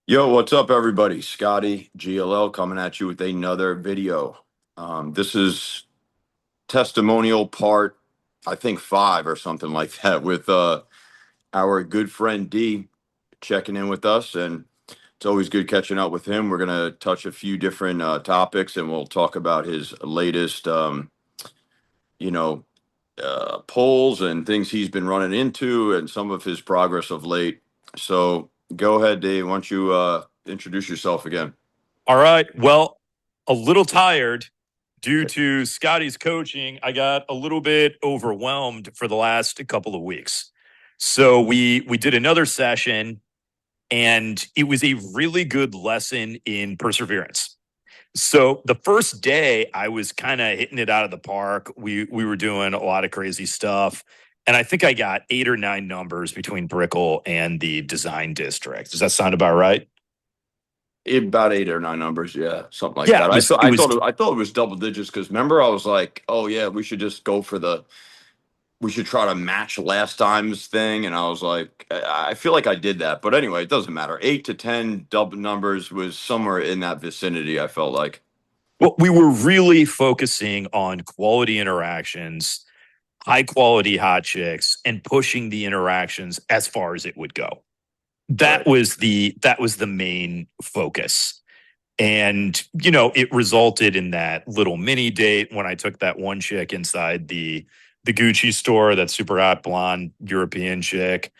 Yo, what's up, everybody? Scotty, GLL, coming at you with another video. This is testimonial part, I think 5 or something like that, with our good friend D checking in with us, and it's always good catching up with him. We're gonna touch a few different topics, and we'll talk about his latest, you know, polls and things he's been running into, and some of his progress of late. So go ahead, Dave. Why don't you introduce yourself again? All right. Well, a little tired due to Scotty's coaching. I got a little bit overwhelmed for the last couple of weeks. So we did another session and it was a really good lesson in perseverance. So the first day I was kind of hitting it out of the park. We were doing a lot of crazy stuff. And I think I got 8 or 9 numbers between Brickell and the design district. Does that sound about right? About 8 or 9 numbers, yeah, something like Yeah, that. it I was thought it I was thought it, I thought it was double digits because remember I was like, oh yeah, we should just go for we should try to match last time's thing, and I was like, I feel like I did that, but anyway, it doesn't matter. 8 to 10 double numbers was somewhere in that vicinity. I felt like. Well, we were really focusing on quality interactions, high quality hot chicks, and pushing the interactions as far as it would go. That Right. was the main focus. And it resulted in that little mini date when I took that one chick inside the Gucci store, that super hot blonde European chick.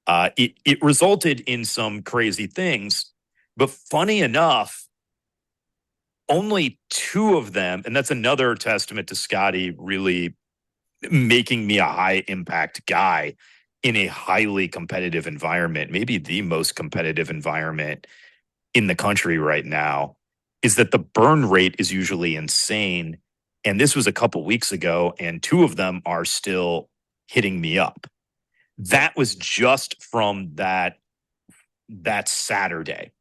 It resulted in some crazy things, but funny enough, only 2 of them, and that's another testament to Scotty really making me a high impact guy in a highly competitive environment, maybe the most competitive environment in the country right now, is that the burn rate is usually insane. And this was a couple weeks ago, and 2 of them are still hitting me up. That was just from that Saturday.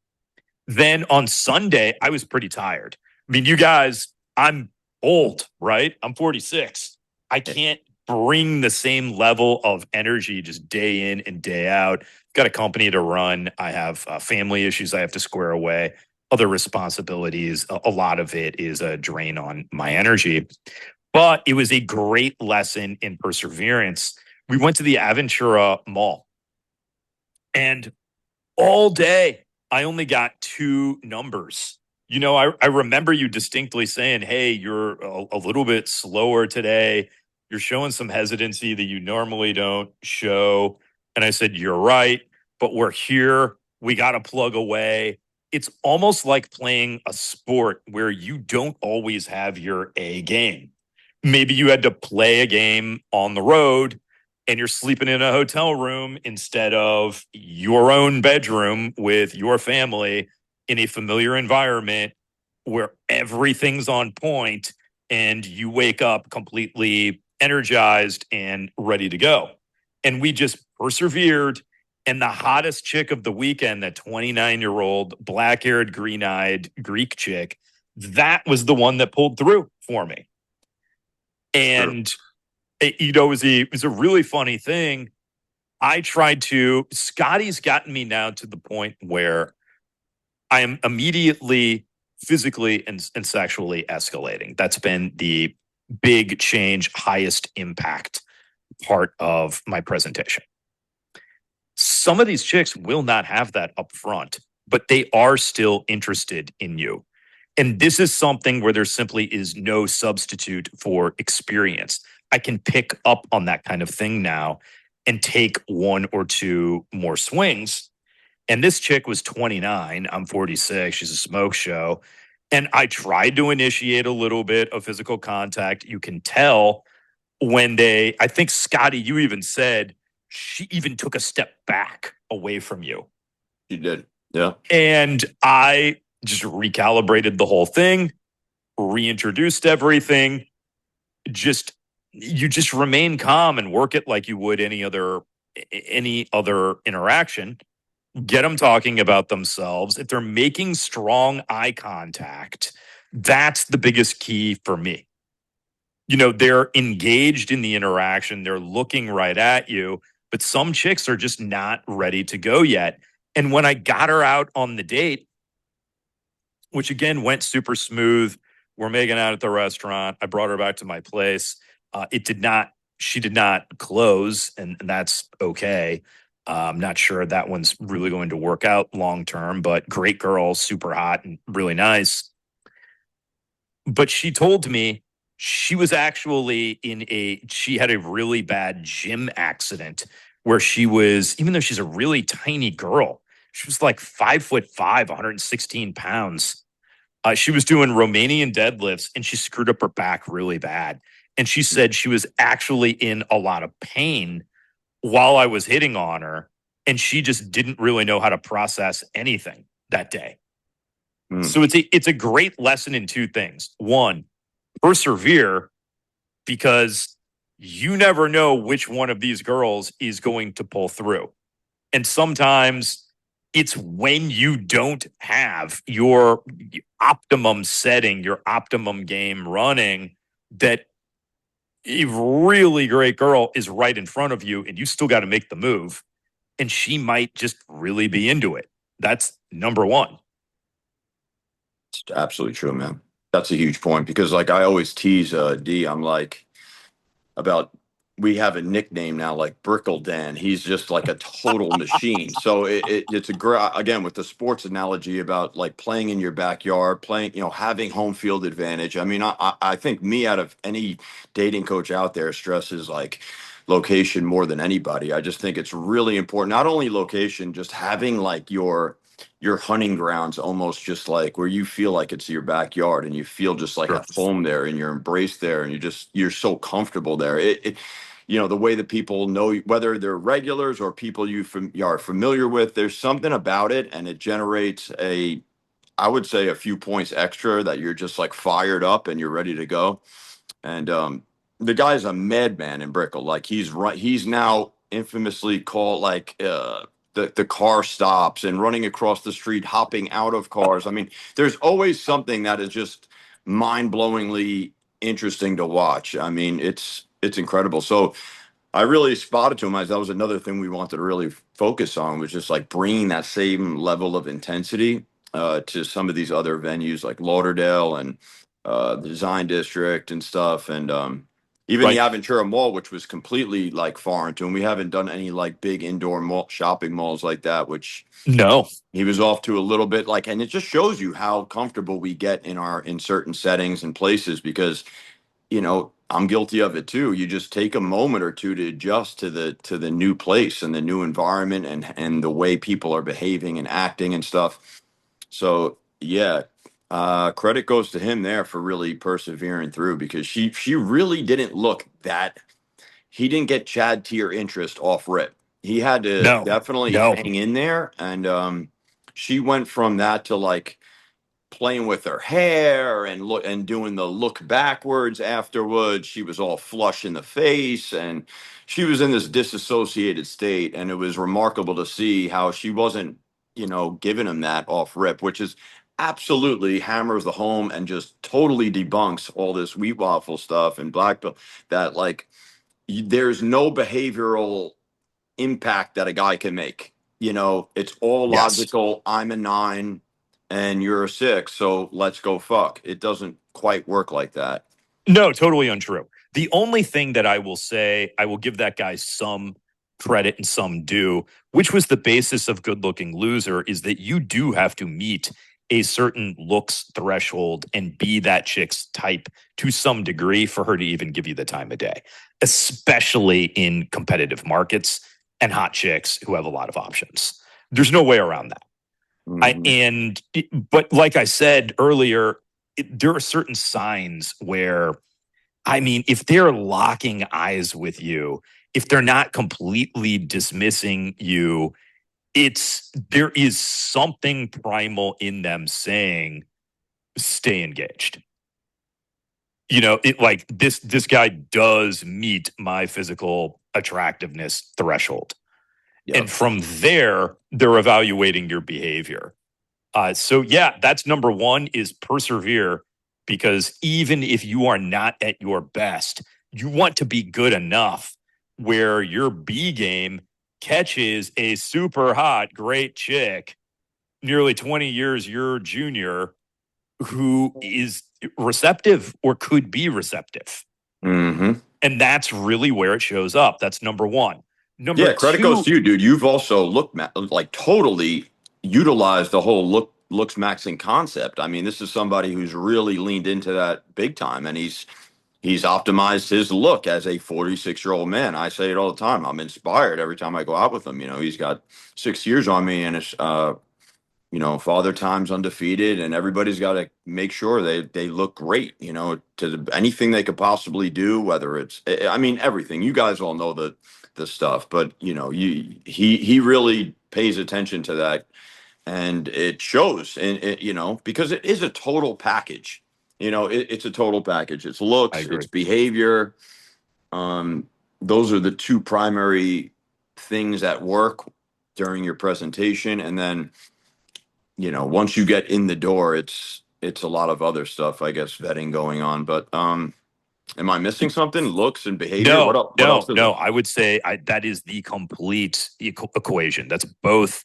Then on Sunday, I was pretty tired. I mean, you guys, I'm old, right? I'm 46. I can't bring the same level of energy just day in and day out. Got a company to run. I have family issues I have to square away, other responsibilities. A lot of it is a drain on my energy. But it was a great lesson in perseverance. We went to the Aventura Mall, and all day, I only got 2 numbers. I remember you distinctly saying, hey, you're a little bit slower today. You're showing some hesitancy that you normally don't show. And I said, you're right, but we're here. We got to plug away. It's almost like playing a sport where you don't always have your A game. Maybe you had to play a game on the road and you're sleeping in a hotel room instead of your own bedroom with your family in a familiar environment where everything's on point and you wake up completely energized and ready to go. And we just persevered. And the hottest chick of the weekend, that 29-year-old black haired, green eyed Greek chick, that was the one that pulled through for me. Sure. And it was a really funny thing. Scotty's gotten me now to the point where I am immediately physically and sexually escalating. That's been the big change, highest impact part of my presentation. Some of these chicks will not have that up front, but they are still interested in you. And this is something where there simply is no substitute for experience. I can pick up on that kind of thing now and take 1 or 2 more swings. And this chick was 29. I'm 46. She's a smoke show. And I tried to initiate a little bit of physical contact. You can tell I think Scotty, you even said she even took a step back away from you. You did, yeah. And I just recalibrated the whole thing, reintroduced everything. Just you just remain calm and work it like you would any other interaction. Get them talking about themselves. If they're making strong eye contact, that's the biggest key for me. They're engaged in the interaction, they're looking right at you, but some chicks are just not ready to go yet. And when I got her out on the date, which again went super smooth, we're making out at the restaurant. I brought her back to my place. She did not close, and that's okay. I'm not sure that one's really going to work out long term, but great girl, super hot and really nice. But she told me she was actually she had a really bad gym accident where she was, even though she's a really tiny girl, she was like 5'5", 116 pounds. She was doing Romanian deadlifts and she screwed up her back really bad. And she said she was actually in a lot of pain while I was hitting on her. And she just didn't really know how to process anything that day. Mm. So it's a great lesson in two things. One, persevere, because you never know which one of these girls is going to pull through. And sometimes it's when you don't have your optimum setting, your optimum game running, that a really great girl is right in front of you and you still got to make the move. And she might just really be into it. That's number one. It's absolutely true, man. That's a huge point because, like, I always tease D. I'm like about we have a nickname now, like Brickle Dan. He's just like a total machine. So it's a great again with the sports analogy about like playing in your backyard, playing, having home field advantage. I mean, I think me out of any dating coach out there stresses like location more than anybody. I just think it's really important. Not only location, just having like your hunting grounds almost just like where you feel like it's your backyard and you feel just like Sure. at home there and you're embraced there and you're so comfortable there. The way that people know whether they're regulars or people you are familiar with, there's something about it and it generates I would say a few points extra that you're just like fired up and you're ready to go. And the guy's a madman in Brickell. Like he's right. He's now infamously called like the car stops and running across the street, hopping out of cars. I mean, there's always something that is just mind-blowingly interesting to watch. I mean, it's incredible. So I really spotted to him as that was another thing we wanted to really focus on was just like bringing that same level of intensity to some of these other venues like Lauderdale and the Design District and stuff, and even the Right. Aventura Mall, which was completely like foreign to him. We haven't done any like big indoor mall shopping malls like that, which No. he was off to a little bit like, and it just shows you how comfortable we get in certain settings and places because I'm guilty of it too. You just take a moment or two to adjust to the new place and the new environment and the way people are behaving and acting and stuff. So yeah, credit goes to him there for really persevering through because she really didn't look that. He didn't get Chad tier interest off rip. He had to No. definitely No. hang in there, and she went from that to like playing with her hair and doing the look backwards afterwards. She was all flush in the face and she was in this disassociated state. And it was remarkable to see how she wasn't, giving him that off rip, which is absolutely hammers the home and just totally debunks all this wheat waffle stuff and black belt that like there's no behavioral impact that a guy can make. It's all Yes. logical. I'm a 9 and you're a 6, so let's go fuck. It doesn't quite work like that. No, totally untrue. The only thing that I will say, I will give that guy some credit and some due, which was the basis of Good Looking Loser, is that you do have to meet a certain looks threshold and be that chick's type to some degree for her to even give you the time of day, especially in competitive markets and hot chicks who have a lot of options. There's no way around that. Mhm. But like I said earlier, there are certain signs where, I mean, if they're locking eyes with you, if they're not completely dismissing you, there is something primal in them saying, stay engaged. It like this guy does meet my physical attractiveness threshold. And Yep. from there, they're evaluating your behavior. So yeah, that's number one is persevere, because even if you are not at your best, you want to be good enough where your B game catches a super hot, great chick, nearly 20 years your junior, who is receptive or could be receptive. Mm-hmm. And that's really where it shows up. That's number one. Number Yeah, credit goes two, to you, dude. You've also like totally utilized the whole looks maxing concept. I mean, this is somebody who's really leaned into that big time, and he's optimized his look as a 46-year-old man. I say it all the time. I'm inspired every time I go out with him. You know, he's got 6 years on me, and it's father time's undefeated, and everybody's got to make sure they look great, to anything they could possibly do, whether it's, I mean, everything. You guys all know the stuff, but he really pays attention to that, and it shows, and because it is a total package. It's a total package. It's I looks, agree. it's behavior. Um, those are the two primary things at work during your presentation, and then once you get in the door, it's a lot of other stuff, I guess, vetting going on. But am I missing something? Looks and behavior. What No, else? What else no, is no. it? I would say that is the complete equation. That's both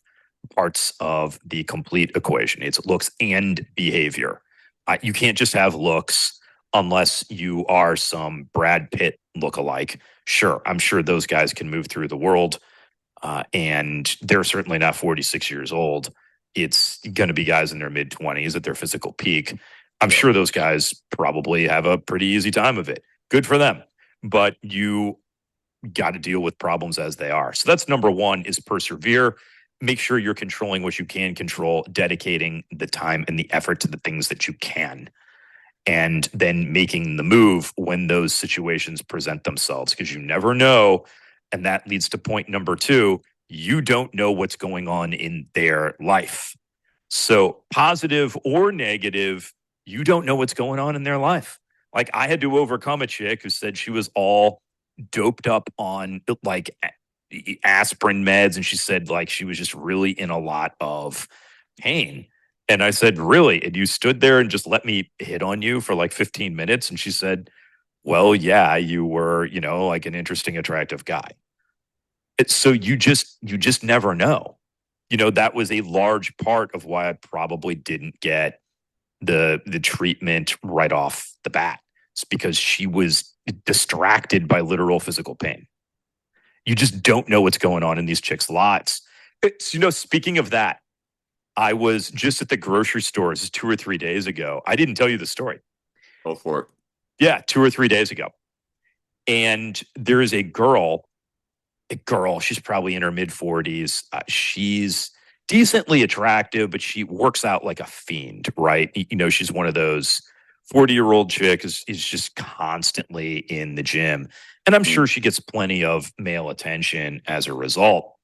parts of the complete equation. It's looks and behavior. You can't just have looks unless you are some Brad Pitt lookalike. Sure, I'm sure those guys can move through the world, and they're certainly not 46 years old. It's going to be guys in their mid 20s at their physical peak. I'm Yeah. sure those guys probably have a pretty easy time of it. Good for them. But you got to deal with problems as they are. So that's number one, is persevere. Make sure you're controlling what you can control, dedicating the time and the effort to the things that you can, and then making the move when those situations present themselves, because you never know. And that leads to point number two. You don't know what's going on in their life. So, positive or negative, you don't know what's going on in their life. Like, I had to overcome a chick who said she was all doped up on like aspirin meds, and she said like she was just really in a lot of pain. And I said, really? And you stood there and just let me hit on you for like 15 minutes? And she said, well, yeah, you were, like an interesting, attractive guy. So you just never know. That was a large part of why I probably didn't get the treatment right off the bat. It's because she was distracted by literal physical pain. You just don't know what's going on in these chicks' lives. Speaking of that, I was just at the grocery stores 2 or 3 days ago. I didn't tell you the story. Go for it. Yeah, 2 or 3 days ago. And there is a girl, she's probably in her mid 40s. She's decently attractive, but she works out like a fiend, right? She's one of those 40-year-old chick is just constantly in the gym. And I'm Mm. sure she gets plenty of male attention as a result.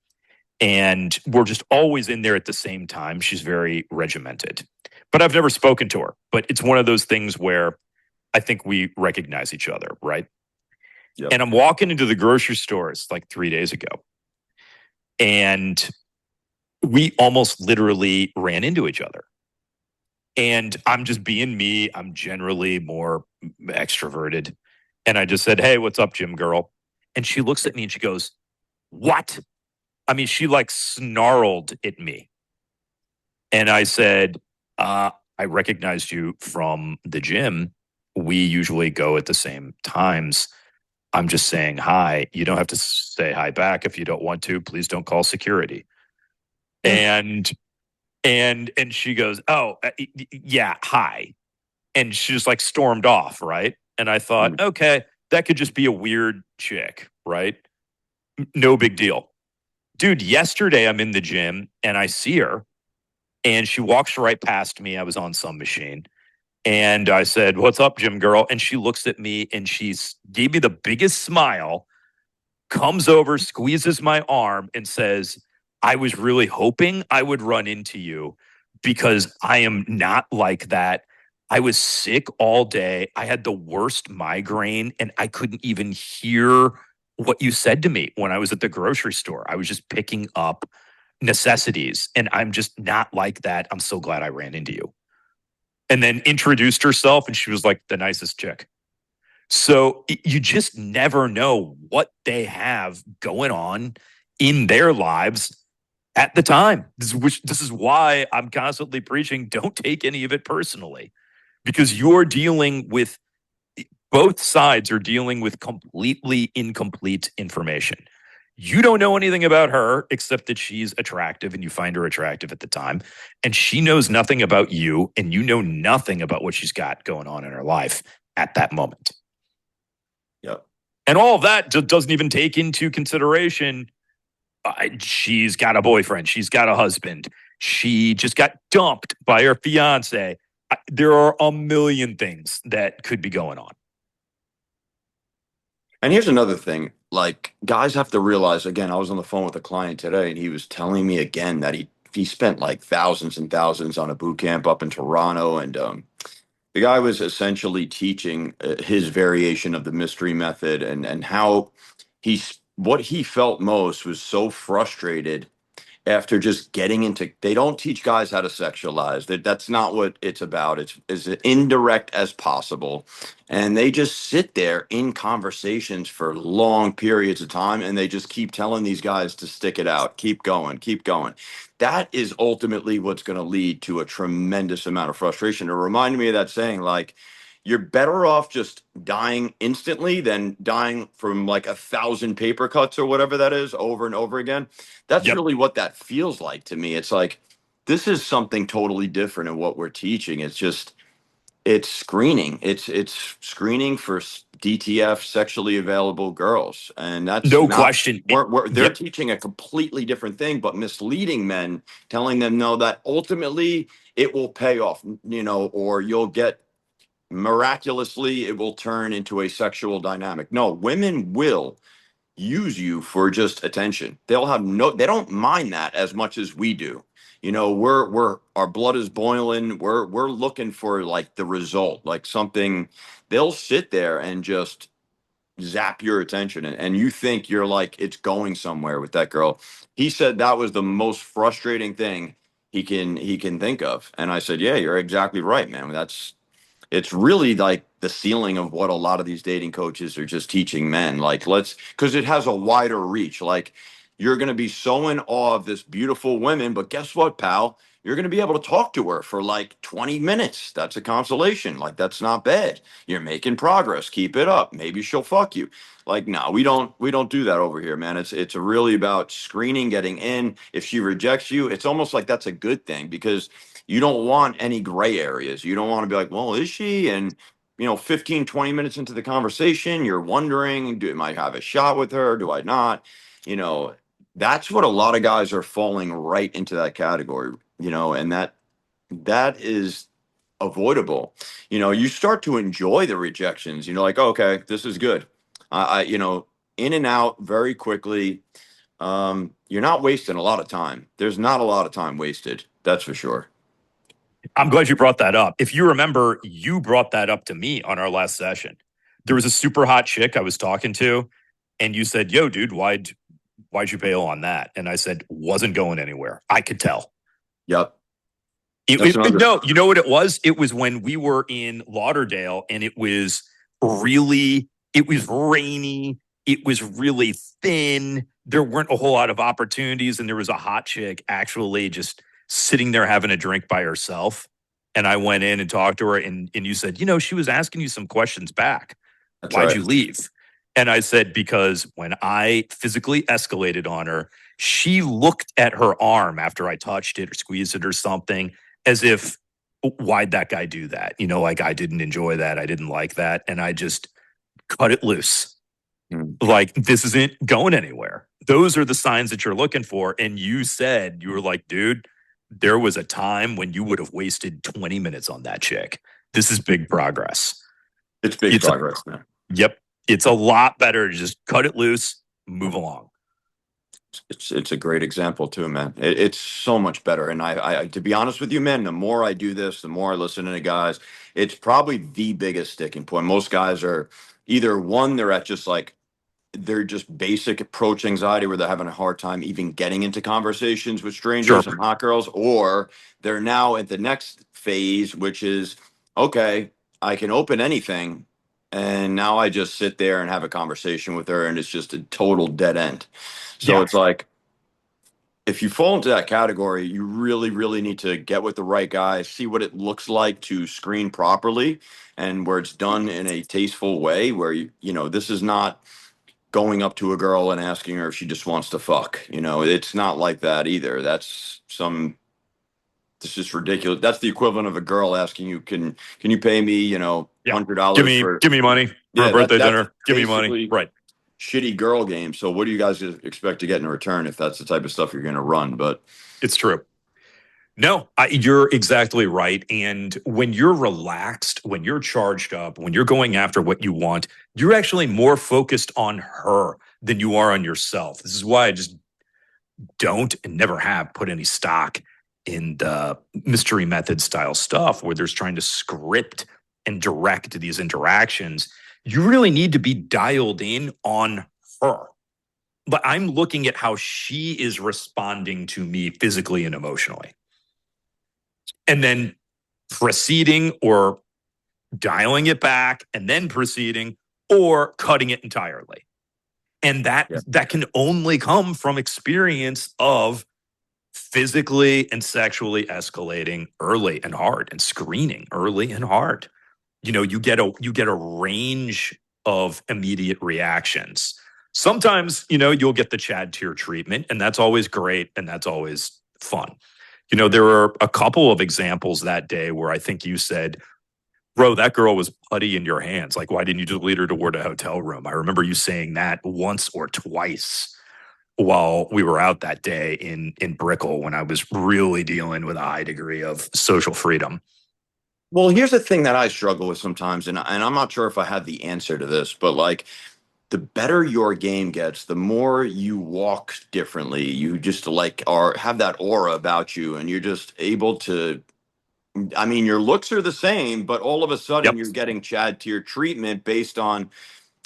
And we're just always in there at the same time. She's very regimented. But I've never spoken to her. But it's one of those things where I think we recognize each other, right? Yep. And I'm walking into the grocery stores like 3 days ago, and we almost literally ran into each other. And I'm just being me. I'm generally more extroverted. And I just said, hey, what's up, gym girl? And she looks at me and she goes, what? I mean, she like snarled at me. And I said, I recognized you from the gym. We usually go at the same times. I'm just saying hi. You don't have to say hi back if you don't want to. Please don't call security. Mm. And she goes, "Oh, yeah, hi." And she just like stormed off, right? And I thought, Mm. "Okay, that could just be a weird chick, right? No big deal." Dude, yesterday I'm in the gym and I see her and she walks right past me. I was on some machine. And I said, "What's up, gym girl?" And she looks at me and she's gave me the biggest smile, comes over, squeezes my arm, and says, I was really hoping I would run into you because I am not like that. I was sick all day. I had the worst migraine and I couldn't even hear what you said to me when I was at the grocery store. I was just picking up necessities and I'm just not like that. I'm so glad I ran into you. And then introduced herself and she was like the nicest chick. So you just never know what they have going on in their lives at the time. This is why I'm constantly preaching, don't take any of it personally, because you're dealing with, both sides are dealing with completely incomplete information. You don't know anything about her except that she's attractive and you find her attractive at the time. And she knows nothing about you and you know nothing about what she's got going on in her life at that moment. Yep. And all of that doesn't even take into consideration, she's got a boyfriend, she's got a husband, she just got dumped by her fiance. There are a million things that could be going on. And here's another thing, like guys have to realize, again, I was on the phone with a client today and he was telling me again that he spent like thousands and thousands on a boot camp up in Toronto, and the guy was essentially teaching his variation of the mystery method, and how he's what he felt most was so frustrated after just getting into. They don't teach guys how to sexualize. That's not what it's about. It's as indirect as possible, and they just sit there in conversations for long periods of time, and they just keep telling these guys to stick it out, keep going, keep going. That is ultimately what's going to lead to a tremendous amount of frustration. It reminded me of that saying, like, you're better off just dying instantly than dying from like 1,000 paper cuts or whatever that is over and over again. That's Yep. really what that feels like to me. It's like this is something totally different in what we're teaching. It's just it's screening. It's screening for DTF, sexually available girls, and that's No not. question. They're Yep. teaching a completely different thing, but misleading men, telling them no, that ultimately it will pay off, or you'll get miraculously it will turn into a sexual dynamic. No, women will use you for just attention. They don't mind that as much as we do. We're our blood is boiling. We're looking for like the result, like something. They'll sit there and just zap your attention, and you think you're like it's going somewhere with that girl. He said that was the most frustrating thing he can think of. And I said, yeah, you're exactly right, man. It's really like the ceiling of what a lot of these dating coaches are just teaching men. Like, because it has a wider reach. Like, you're going to be so in awe of this beautiful woman, but guess what, pal? You're going to be able to talk to her for like 20 minutes. That's a consolation. Like, that's not bad. You're making progress. Keep it up. Maybe she'll fuck you. Like, no, we don't do that over here, man. It's really about screening, getting in. If she rejects you, it's almost like that's a good thing, because you don't want any gray areas. You don't want to be like, well, is she? And 15, 20 minutes into the conversation, you're wondering, am I have a shot with her? Do I not? You know, that's what a lot of guys are falling right into that category, and that is avoidable. You start to enjoy the rejections. Like, okay, this is good. In and out very quickly. You're not wasting a lot of time. There's not a lot of time wasted. That's for sure. I'm glad you brought that up. If you remember, you brought that up to me on our last session. There was a super hot chick I was talking to, and you said, "Yo, dude, why'd you bail on that?" And I said, "Wasn't going anywhere. I could tell." Yep. That's another. No, you know what it was? It was when we were in Lauderdale, and it was rainy. It was really thin. There weren't a whole lot of opportunities, and there was a hot chick actually just sitting there having a drink by herself. And I went in and talked to her, and you said, she was asking you some questions back. That's Why'd right. you leave? And I said, because when I physically escalated on her, she looked at her arm after I touched it or squeezed it or something, as if, why'd that guy do that? Like, I didn't enjoy that. I didn't like that. And I just cut it loose. Hmm. Like, this isn't going anywhere. Those are the signs that you're looking for. And you were like, dude, there was a time when you would have wasted 20 minutes on that chick. This is big progress. It's big It's, progress, man. yep. It's a lot better to just cut it loose, move along. It's a great example too, man. It's so much better. And I to be honest with you, man, the more I do this, the more I listen to the guys. It's probably the biggest sticking point. Most guys are either one, they're at just like they're just basic approach anxiety where they're having a hard time even getting into conversations with Sure. strangers and hot girls, or they're now at the next phase, which is okay, I can open anything. and now I just sit there and have a conversation with her, and it's just a total dead end. So Yeah. it's like, if you fall into that category, you really, really need to get with the right guy, see what it looks like to screen properly, and where it's done in a tasteful way, where this is not going up to a girl and asking her if she just wants to fuck. It's not like that either. This is ridiculous. That's the equivalent of a girl asking you, can you pay me, Yeah. $100 for, Give me money for a yeah, birthday that's dinner. Give me money. basically Right. shitty girl game. So what do you guys expect to get in return if that's the type of stuff you're going to run? But It's true. No, you're exactly right. And when you're relaxed, when you're charged up, when you're going after what you want, you're actually more focused on her than you are on yourself. This is why I just don't and never have put any stock in the mystery method style stuff where there's trying to script and direct these interactions. You really need to be dialed in on her. But I'm looking at how she is responding to me physically and emotionally. And then proceeding or dialing it back and then proceeding or cutting it entirely. And yeah, that can only come from experience of physically and sexually escalating early and hard and screening early and hard. You get a range of immediate reactions. Sometimes, you'll get the Chad tier treatment, and that's always great and that's always fun. There were a couple of examples that day where I think you said, bro, that girl was putty in your hands. Like, why didn't you just lead her toward a hotel room? I remember you saying that once or twice while we were out that day in Brickell when I was really dealing with a high degree of social freedom. well, here's the thing that I struggle with sometimes, and I'm not sure if I have the answer to this, but like, the better your game gets, the more you walk differently. You just like are have that aura about you, and you're just able to. I mean, your looks are the same, but all of a sudden Yep. you're getting Chad tier treatment based on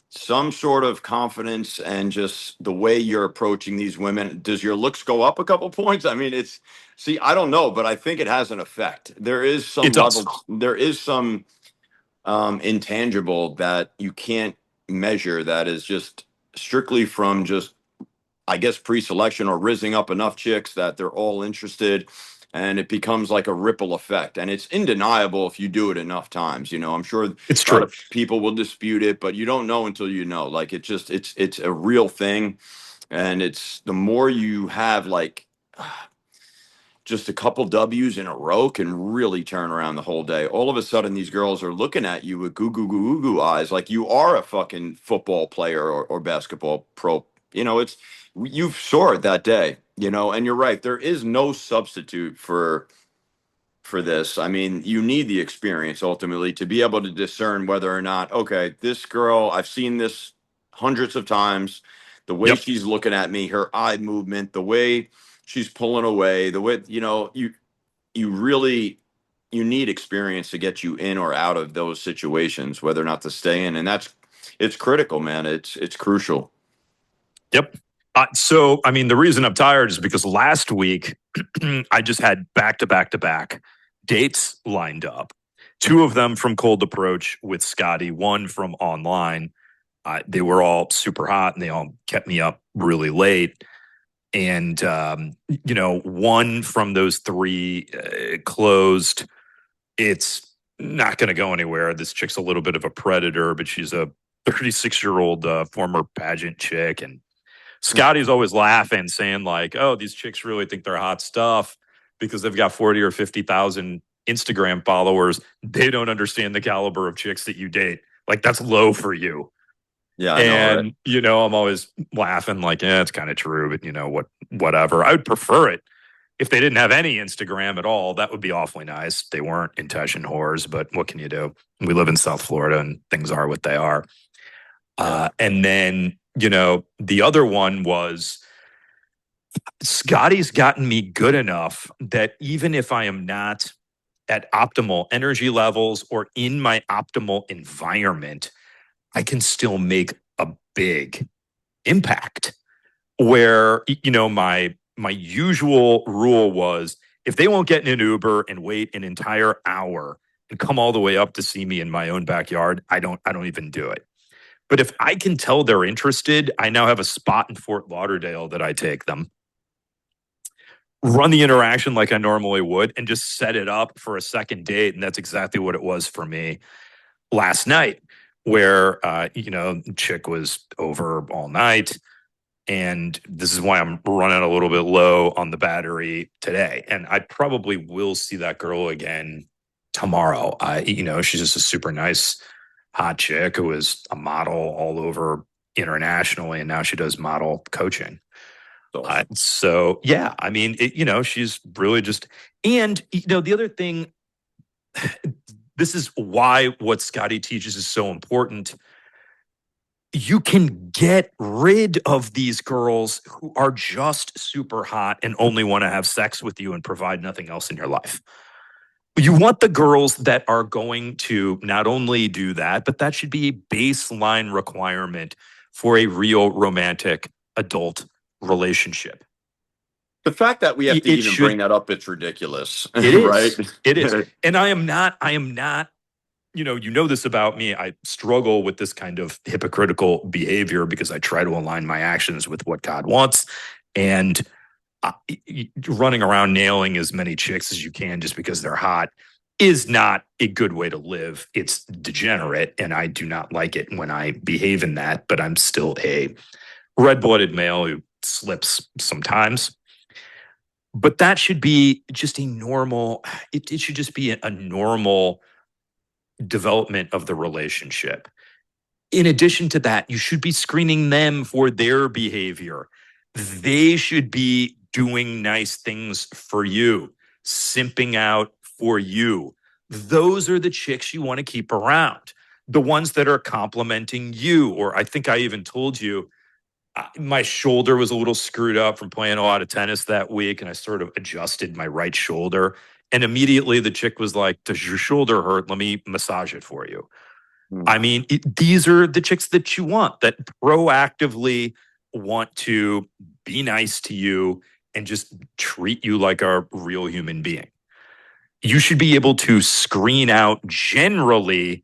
some sort of confidence and just the way you're approaching these women. Does your looks go up a couple points? I mean, see, I don't know, but I think it has an effect. There is It some does. level, there is some intangible that you can't measure that is just strictly from just, I guess, pre-selection or rizzing up enough chicks that they're all interested, and it becomes like a ripple effect. And it's undeniable if you do it enough times. I'm sure a It's lot true. of people will dispute it, but you don't know until you know. Like, it's a real thing, and it's the more you have, like, just a couple W's in a row can really turn around the whole day. All of a sudden, these girls are looking at you with goo goo goo goo goo eyes, like you are a fucking football player or basketball pro. It's you've soared that day. And you're right. There is no substitute for this. I mean, you need the experience ultimately to be able to discern whether or not, okay, this girl, I've seen this hundreds of times. The way Yep. she's looking at me, her eye movement, the way she's pulling away, the way, you really you need experience to get you in or out of those situations, whether or not to stay in. And it's critical, man. It's crucial. Yep. So, I mean, the reason I'm tired is because last week I just had back to back to back dates lined up. Two of them from cold approach with Scotty, one from online. They were all super hot and they all kept me up really late. And, one from those three closed. It's not going to go anywhere. This chick's a little bit of a predator, but she's a 36-year-old former pageant chick. And Scotty's always laughing, saying like, "Oh, these chicks really think they're hot stuff because they've got 40 or 50,000 Instagram followers. They don't understand the caliber of chicks that you date. Like that's low for you." Yeah, I know, right? And I'm always laughing, like, "Yeah, it's kind of true, but whatever." I would prefer it if they didn't have any Instagram at all. That would be awfully nice. They weren't intention whores, but what can you do? We live in South Florida, and things are what they are. Yeah. And then, the other one was Scotty's gotten me good enough that even if I am not at optimal energy levels or in my optimal environment, I can still make a big impact. Where, my usual rule was if they won't get in an Uber and wait an entire hour and come all the way up to see me in my own backyard, I don't even do it. But if I can tell they're interested, I now have a spot in Fort Lauderdale that I take them, run the interaction like I normally would, and just set it up for a second date. And that's exactly what it was for me last night, where chick was over all night. And this is why I'm running a little bit low on the battery today. And I probably will see that girl again tomorrow. She's just a super nice, hot chick who is a model all over internationally, and now she does model coaching. So So yeah, I mean, she's really just, and the other thing, this is why what Scotty teaches is so important. You can get rid of these girls who are just super hot and only want to have sex with you and provide nothing else in your life. You want the girls that are going to not only do that, but that should be a baseline requirement for a real romantic adult relationship. the fact that we have to It even bring should, that up, it's ridiculous, it right? is, it is. And I am not, this about me. I struggle with this kind of hypocritical behavior because I try to align my actions with what God wants. And uh, running around nailing as many chicks as you can just because they're hot is not a good way to live. It's degenerate, and I do not like it when I behave in that, but I'm still a red-blooded male who slips sometimes. But that should be just a normal, it should just be a normal development of the relationship. In addition to that, you should be screening them for their behavior. They should be doing nice things for you, simping out for you. Those are the chicks you want to keep around. The ones that are complimenting you. Or I think I even told you my shoulder was a little screwed up from playing a lot of tennis that week, and I sort of adjusted my right shoulder. And immediately the chick was like, "Does your shoulder hurt? Let me massage it for you." Hmm. I mean, these are the chicks that you want, that proactively want to be nice to you and just treat you like a real human being. You should be able to screen out generally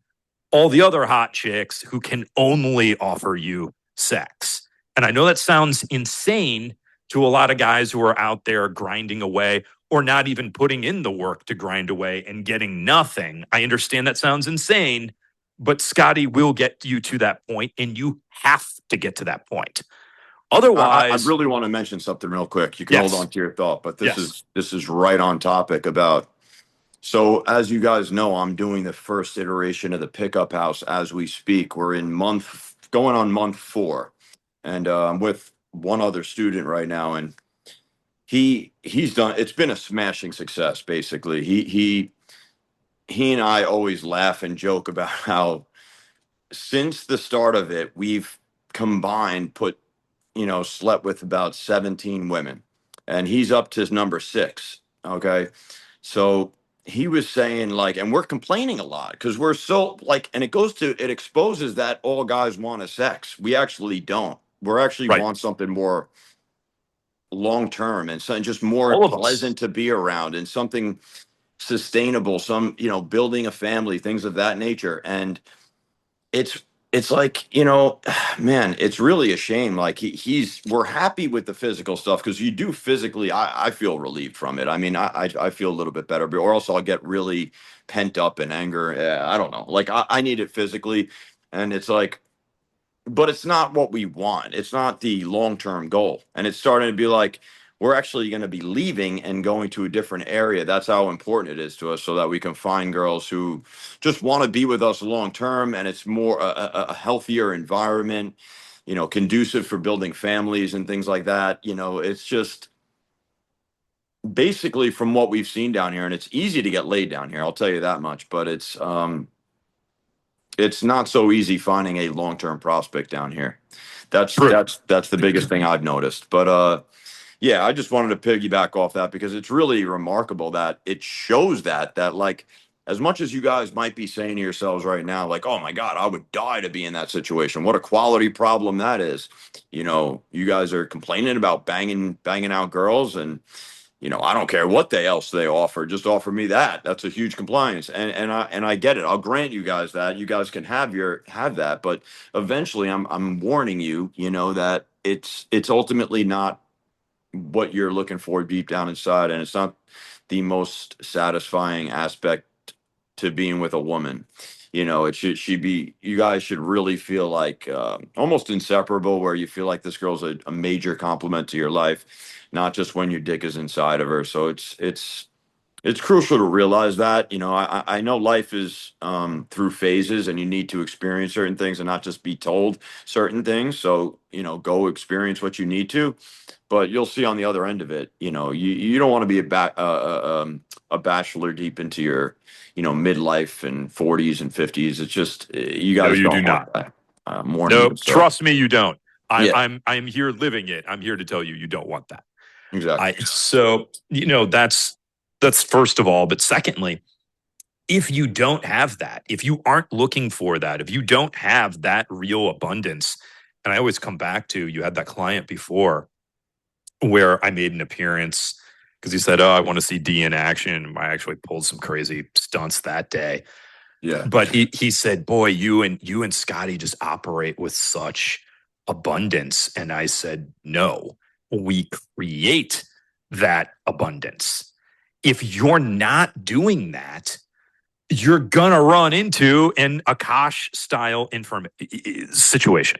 all the other hot chicks who can only offer you sex. And I know that sounds insane to a lot of guys who are out there grinding away or not even putting in the work to grind away and getting nothing. I understand that sounds insane, but Scotty will get you to that point, and you have to get to that point. I Otherwise, really want to mention something real quick. You can hold on yes, to your thought, but this yes, is this is right on topic about. So as you guys know, I'm doing the first iteration of the pickup house as we speak. We're in going on month 4, and I'm with one other student right now, and he's done. It's been a smashing success. Basically, he and I always laugh and joke about how since the start of it, we've combined put slept with about 17 women, and he's up to number 6. Okay. So he was saying, like, and we're complaining a lot because we're so like, and it exposes that all guys want is sex. We actually don't. We're actually right. want something more long term and something just more All of us. pleasant to be around and something sustainable, some, building a family, things of that nature. And it's it's like, man, it's really a shame. Like we're happy with the physical stuff because you do physically. I feel relieved from it. I mean, I feel a little bit better, but or else I'll get really pent up in anger. I don't know. Like I need it physically, and it's like, but it's not what we want. It's not the long term goal, and it's starting to be like we're actually going to be leaving and going to a different area. That's how important it is to us, so that we can find girls who just want to be with us long term, and it's more a healthier environment, conducive for building families and things like that. It's just basically from what we've seen down here, and it's easy to get laid down here. I'll tell you that much, but it's not so easy finding a long term prospect down here. That's True. that's that's the biggest thing I've noticed. But yeah, I just wanted to piggyback off that because it's really remarkable that it shows that like as much as you guys might be saying to yourselves right now, like, oh my God, I would die to be in that situation. What a quality problem that is. You guys are complaining about banging out girls, and I don't care what else they offer. Just offer me that. That's a huge compliance. And I get it. I'll grant you guys that. You guys can have that, but eventually I'm warning you, that it's ultimately not what you're looking for deep down inside, and it's not the most satisfying aspect to being with a woman. It should be, you guys should really feel like almost inseparable, where you feel like this girl's a major compliment to your life, not just when your dick is inside of her. So it's crucial to realize that. I know life is through phases, and you need to experience certain things and not just be told certain things. So go experience what you need to, but you'll see on the other end of it. You don't want to be a bachelor deep into your midlife and 40s and 50s. It's just you No, guys you do don't want not. that. Warning No, you. So trust me, you don't. yeah, I'm here living it. I'm here to tell you, you don't want that. exactly. So that's first of all. But secondly, if you don't have that, if you aren't looking for that, if you don't have that real abundance, and I always come back to, you had that client before where I made an appearance because he said, "Oh, I want to see D in action." I actually pulled some crazy stunts that day. Yeah. But he said, "Boy, you and Scotty just operate with such abundance." And I said, "No, we create that abundance. If you're not doing that, you're gonna run into an Akash style situation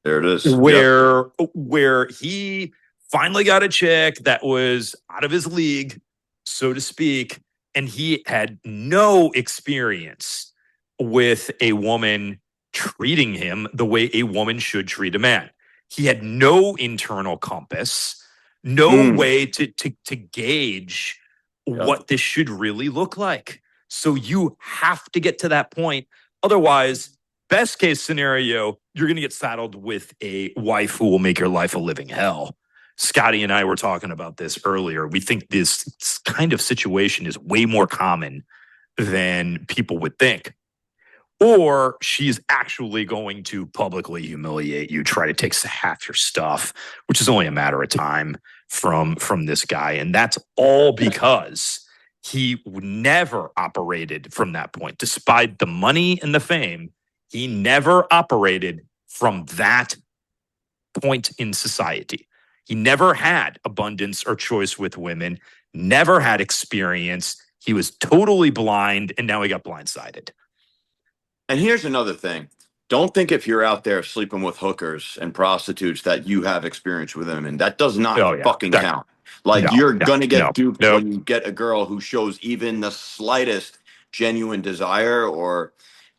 There it is. Yep. where he finally got a chick that was out of his league, so to speak, and he had no experience with a woman treating him the way a woman should treat a man. He had no internal compass, no Mm. way to gauge Yep. what this should really look like. So you have to get to that point. Otherwise, best case scenario, you're going to get saddled with a wife who will make your life a living hell. Scotty and I were talking about this earlier. We think this kind of situation is way more common than people would think. Or she's actually going to publicly humiliate you, try to take half your stuff, which is only a matter of time from this guy. And that's all because he never operated from that point. Despite the money and the fame, he never operated from that point in society. He never had abundance or choice with women, never had experience. He was totally blind, and now he got blindsided. And here's another thing. Don't think if you're out there sleeping with hookers and prostitutes that you have experience with them, and that does not Oh yeah, fucking count. Like, no, you're no, gonna get no, duped no. when you get a girl who shows even the slightest genuine desire or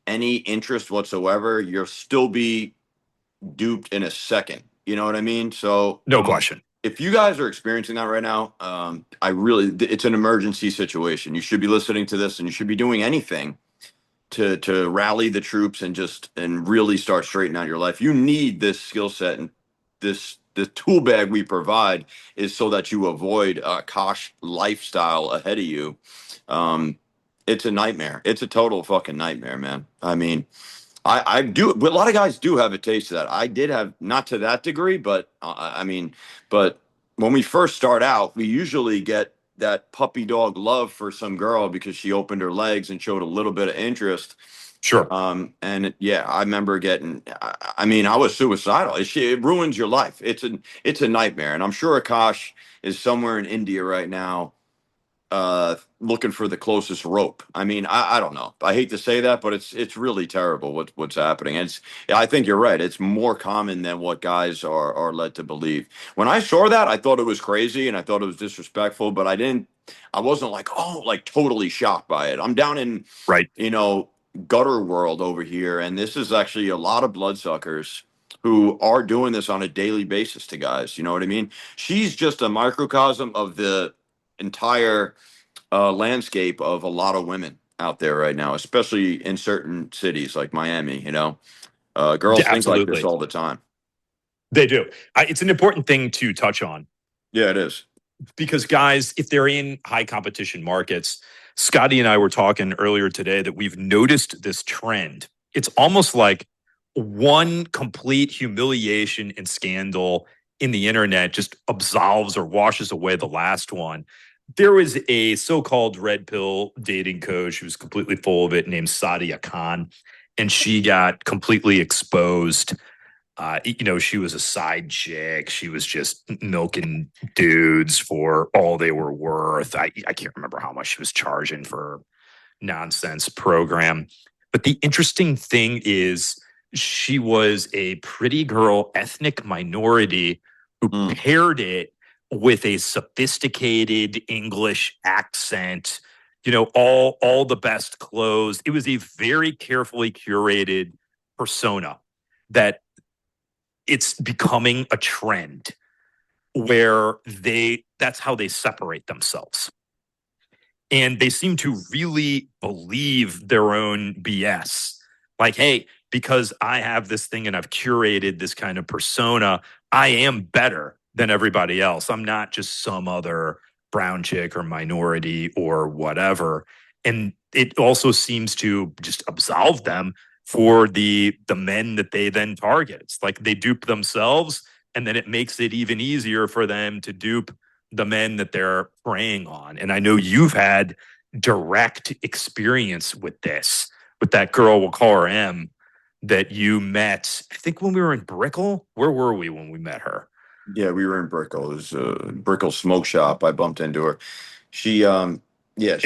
any interest whatsoever. You'll still be duped in a second. You know what I mean? So No question. if you guys are experiencing that right now, it's an emergency situation. You should be listening to this, and you should be doing anything to rally the troops and really start straightening out your life. You need this skill set, and the tool bag we provide is so that you avoid a Kosh lifestyle ahead of you. Um, it's a nightmare. It's a total fucking nightmare, man. I mean, I do. A lot of guys do have a taste of that. I did have, not to that degree, but I mean, but when we first start out, we usually get that puppy dog love for some girl because she opened her legs and showed a little bit of interest. Sure. And yeah, I remember getting. I mean, I was suicidal. It ruins your life. It's a nightmare, and I'm sure Akash is somewhere in India right now looking for the closest rope. I mean, I don't know. I hate to say that, but it's really terrible what's happening. I think you're right. It's more common than what guys are led to believe. When I saw that, I thought it was crazy and I thought it was disrespectful, but I wasn't like, oh, like totally shocked by it. I'm down in, Right. you know, gutter world over here, and this is actually a lot of bloodsuckers who are doing this on a daily basis to guys. You know what I mean? She's just a microcosm of the entire landscape of a lot of women out there right now, especially in certain cities like Miami. Yeah, Girls think like this absolutely. all the time. They do. It's an important thing to touch on Yeah, it is. because guys, if they're in high competition markets, Scotty and I were talking earlier today that we've noticed this trend. It's almost like one complete humiliation and scandal in the internet just absolves or washes away the last one. There was a so-called red pill dating coach who was completely full of it named Sadia Khan, and she got completely exposed. She was a side chick. She was just milking dudes for all they were worth. I can't remember how much she was charging for nonsense program. But the interesting thing is she was a pretty girl ethnic minority who Mm. paired it with a sophisticated English accent, all the best clothes. It was a very carefully curated persona that it's becoming a trend where that's how they separate themselves. And they seem to really believe their own BS. Like, hey, because I have this thing and I've curated this kind of persona, I am better than everybody else. I'm not just some other brown chick or minority or whatever. And it also seems to just absolve them for the men that they then target. It's like they dupe themselves, and then it makes it even easier for them to dupe the men that they're preying on. And I know you've had direct experience with this, with that girl, we'll call her M, that you met, I think when we were in Brickell. Where were we when we met her? Yeah, we were in Brickell. It was a Brickell smoke shop. I bumped into her. She, yeah, And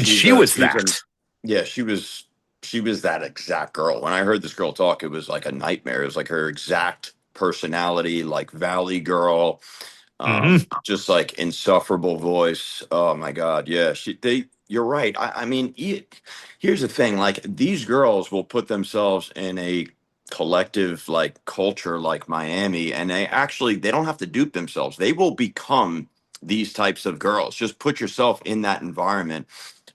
she was she's an, that. yeah, she was that exact girl. When I heard this girl talk, it was like a nightmare. It was like her exact personality, like Valley girl, Mm-hmm. just like insufferable voice. Oh my God. Yeah. You're right. I mean, here's the thing, like these girls will put themselves in a collective like culture like Miami, and they don't have to dupe themselves. They will become these types of girls. Just put yourself in that environment.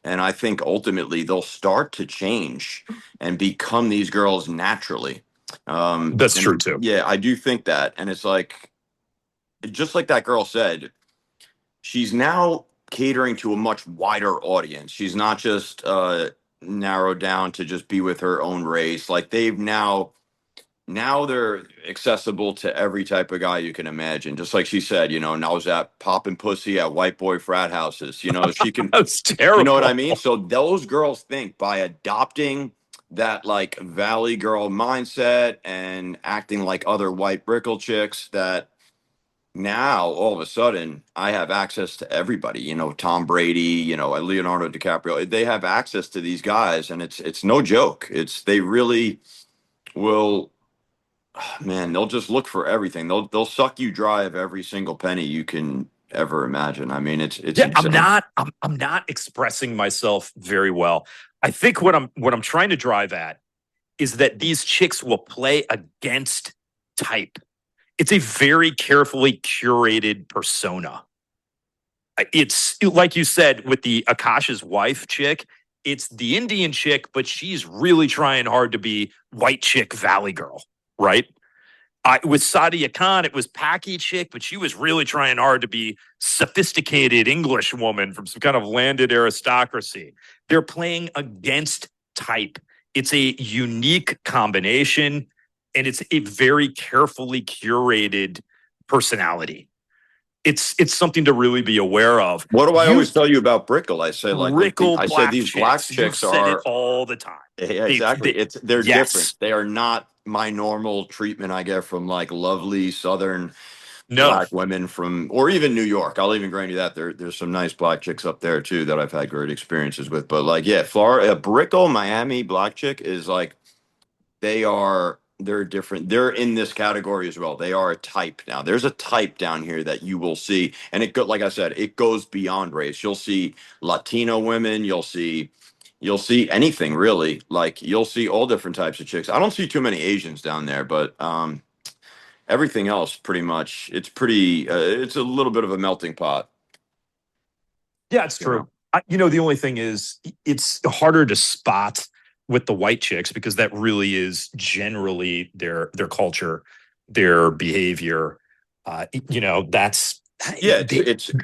And I think ultimately they'll start to change and become these girls naturally. That's true And too. yeah, I do think that. And it's like, just like that girl said, she's now catering to a much wider audience. She's not just narrowed down to just be with her own race. Like they've now they're accessible to every type of guy you can imagine. Just like she said, now is that popping pussy at white boy frat houses. She can, That's you know what I terrible. mean? So those girls think by adopting that like Valley girl mindset and acting like other white Brickle chicks that now all of a sudden I have access to everybody, Tom Brady, Leonardo DiCaprio. They have access to these guys, and it's no joke. They really will, man, they'll just look for everything. They'll suck you dry of every single penny you can ever imagine. I mean, it's Yeah, I'm insane. not I'm not expressing myself very well. I think what I'm trying to drive at is that these chicks will play against type. It's a very carefully curated persona. It's like you said with the Akasha's wife chick, it's the Indian chick, but she's really trying hard to be white chick Valley girl, right? With Sadia Khan, it was Packy chick, but she was really trying hard to be sophisticated English woman from some kind of landed aristocracy. They're playing against type. It's a unique combination, and it's a very carefully curated personality. It's something to really be aware of. What do I You always tell you about Brickle? I say like Brickle I say black these black chicks. You've chicks said it are. all the time. Yeah, They, exactly. they They're different. yes, They are not my normal treatment I get from like lovely Southern no, black women from, or even New York. I'll even grant you that there's some nice black chicks up there too that I've had great experiences with. But like, yeah, Florida, Brickell, Miami black chick is like they're different. They're in this category as well. They are a type now. There's a type down here that you will see, and like I said, it goes beyond race. You'll see Latino women. You'll see anything really. Like you'll see all different types of chicks. I don't see too many Asians down there, but everything else pretty much it's a little bit of a melting pot, yeah, it's you know. true. The only thing is it's harder to spot with the white chicks because that really is generally their culture, their behavior. That's Yeah, they,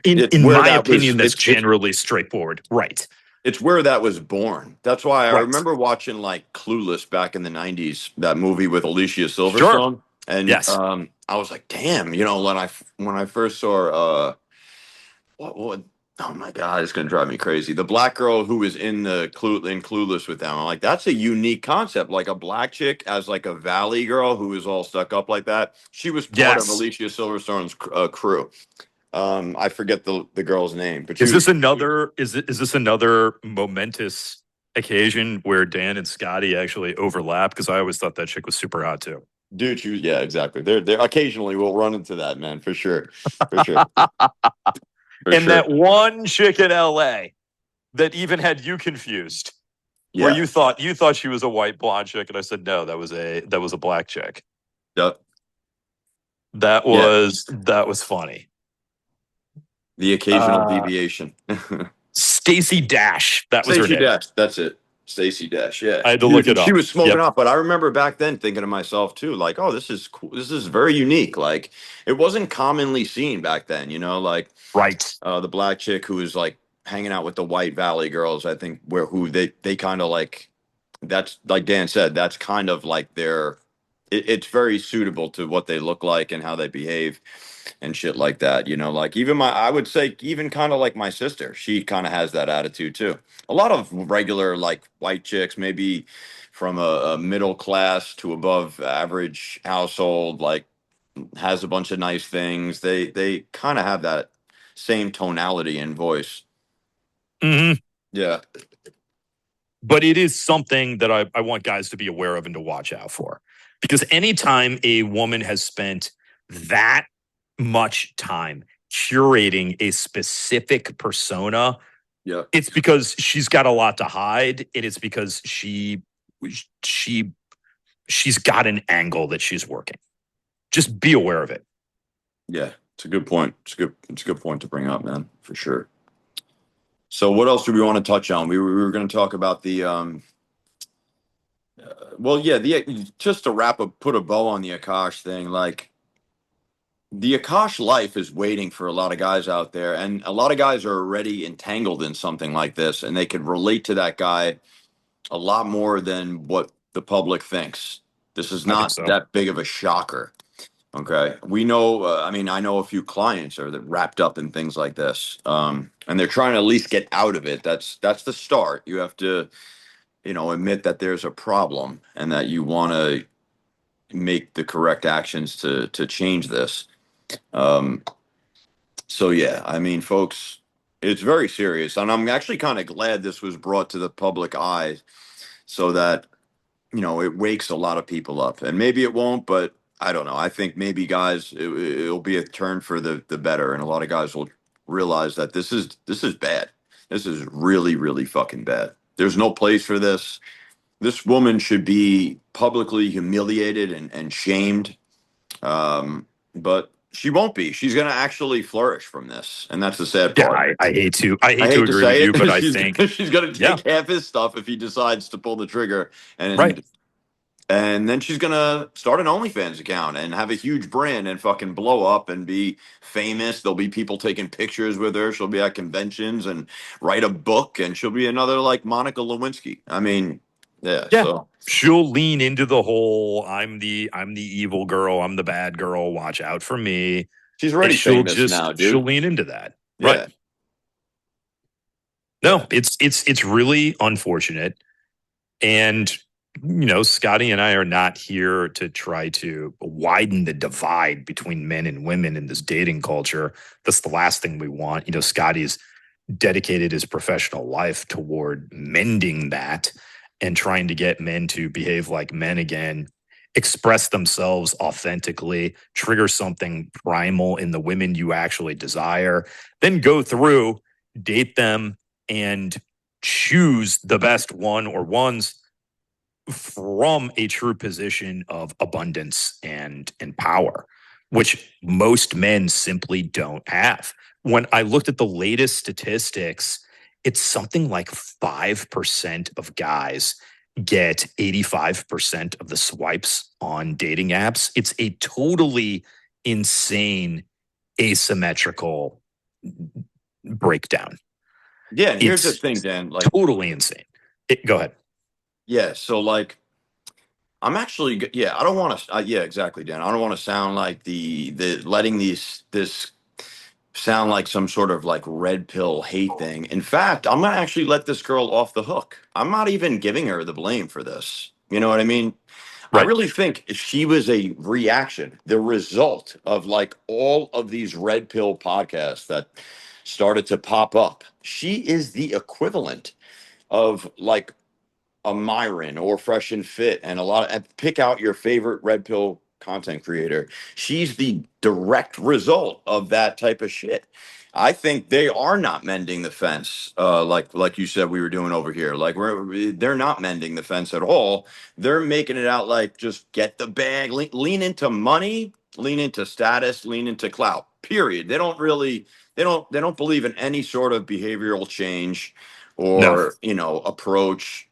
in it's in where my that was opinion, that's generally straightforward. Right. it's where that was born. That's why I Right. remember watching like Clueless back in the 90s, that movie with Alicia Sure. Silverstone. And Yes. I was like, damn, when I first saw what oh my god, it's gonna drive me crazy. The black girl who was in Clueless with them. I'm like, that's a unique concept. Like a black chick as like a valley girl who is all stuck up like that. She was part of Yes. Alicia Silverstone's crew. I forget the girl's name, but she Is was this another is this another momentous occasion where Dan and Scotty actually overlap? Because I always thought that chick was super hot too. dude. She was, yeah, exactly. They're occasionally we'll run into that, man, for sure, for sure, for And sure. that one chick in LA that even had you confused, where Yeah, you thought she was a white blonde chick, and I said no, that was a black chick. yeah, yeah. That was funny. The occasional Uh, deviation. Stacy Dash, that was her Stacey name. Dash, that's it. Stacey Dash, yeah. I had to look Dude, it she up. was smoking Yep. hot, but I remember back then thinking to myself too, like, oh, this is cool. This is very unique. Like, it wasn't commonly seen back then, like Right. the black chick who was like hanging out with the white Valley girls, I think where who they kind of like that's like Dan said, that's kind of like it's very suitable to what they look like and how they behave and shit like that. Like even I would say even kind of like my sister, she kind of has that attitude too. A lot of regular like white chicks, maybe from a middle class to above average household, like has a bunch of nice things. They kind of have that same tonality and voice. Hmm. Yeah. But it is something that I want guys to be aware of and to watch out for. Because anytime a woman has spent that much time curating a specific persona, Yeah. it's because she's got a lot to hide, and it's because she she's got an angle that she's working. Just be aware of it. Yeah. It's a good point. It's a good point to bring up, man, for sure. So what else do we want to touch on? We were going to talk about the well, yeah, the just to put a bow on the Akash thing, like the Akash life is waiting for a lot of guys out there, and a lot of guys are already entangled in something like this, and they could relate to that guy a lot more than what the public thinks. This is I think not so. that big of a shocker. Okay, we know. I mean, I know a few clients are that wrapped up in things like this, and they're trying to at least get out of it. That's the start. You have to, admit that there's a problem and that you want to make the correct actions to change this. Um, so yeah, I mean, folks, it's very serious, and I'm actually kind of glad this was brought to the public eye so that it wakes a lot of people up, and maybe it won't, but I don't know. I think maybe guys, it'll be a turn for the better, and a lot of guys will realize that this is bad. This is really, really fucking bad. There's no place for this. This woman should be publicly humiliated and shamed. But she won't be. She's going to actually flourish from this, and that's the sad Yeah, part. I I hate to hate to agree with say you, but it. I think She's going to yeah, take half his stuff if he decides to pull the trigger, right. and then she's gonna start an OnlyFans account and have a huge brand and fucking blow up and be famous. There'll be people taking pictures with her. She'll be at conventions and write a book, and she'll be another like Monica Lewinsky. I mean, yeah. Yeah. So She'll lean into the whole I'm the evil girl, I'm the bad girl, watch out for me. she's And already famous now, she'll dude. lean into that. Right. Yeah, No, yeah, it's really unfortunate. And Scotty and I are not here to try to widen the divide between men and women in this dating culture. That's the last thing we want. Scotty's dedicated his professional life toward mending that and trying to get men to behave like men again, express themselves authentically, trigger something primal in the women you actually desire, then go through, date them, and choose the best one or ones from a true position of abundance and power, which most men simply don't have. When I looked at the latest statistics, it's something like 5% of guys get 85% of the swipes on dating apps. It's a totally insane asymmetrical breakdown. yeah. And here's the It's thing, Dan. Like, totally insane. Go ahead. yeah. So like, I'm actually, yeah, I don't want to, yeah, exactly, Dan. I don't want to sound like the letting this sound like some sort of like red pill hate thing. In fact, I'm gonna actually let this girl off the hook. I'm not even giving her the blame for this. You know what I mean? I Right. really think she was a reaction, the result of like all of these red pill podcasts that started to pop up. She is the equivalent of like a Myron or Fresh and Fit and a lot of, and pick out your favorite red pill content creator. She's the direct result of that type of shit. I think they are not mending the fence, like you said we were doing over here. Like they're not mending the fence at all. They're making it out like just get the bag, lean into money, lean into status, lean into clout. Period. They don't really, they don't believe in any sort of behavioral change No. or approach,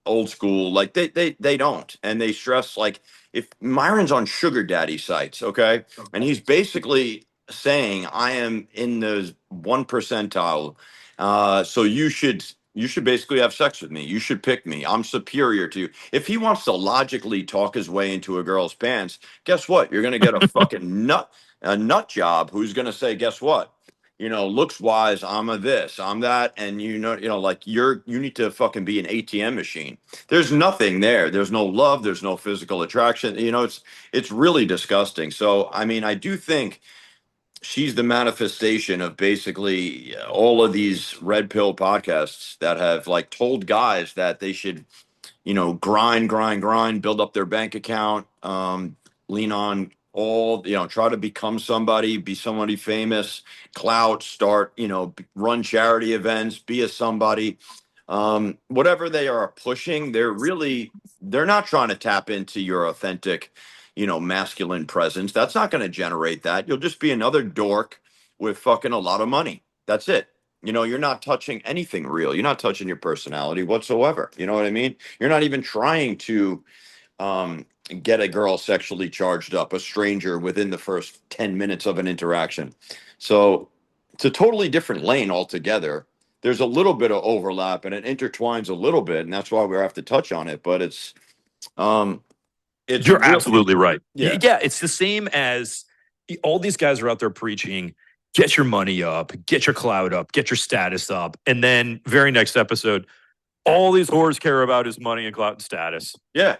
old school. Like they don't, and they stress like if Myron's on sugar daddy sites, okay, and he's basically saying I am in the 1 percentile, so you should basically have sex with me. You should pick me. I'm superior to you. If he wants to logically talk his way into a girl's pants, guess what? You're gonna get a fucking nut job who's gonna say, guess what? Looks wise, I'm a this, I'm that, and like you need to fucking be an ATM machine. There's nothing there. There's no love. There's no physical attraction. It's really disgusting. So I mean, I do think she's the manifestation of basically all of these red pill podcasts that have like told guys that they should grind, grind, grind, build up their bank account, lean on all, try to become somebody, be somebody famous, clout, start, run charity events, be a somebody. Whatever they are pushing, they're not trying to tap into your authentic, masculine presence. That's not going to generate that. You'll just be another dork with fucking a lot of money. That's it. You're not touching anything real. You're not touching your personality whatsoever. You know what I mean? You're not even trying to um, get a girl sexually charged up, a stranger within the first 10 minutes of an interaction. So it's a totally different lane altogether. There's a little bit of overlap and it intertwines a little bit, and that's why we have to touch on it. But um, it's You're real. absolutely right. Yeah. Yeah, it's the same as all these guys are out there preaching, get your money up, get your cloud up, get your status up. And then very next episode, all these whores care about is money and clout and status. Yeah.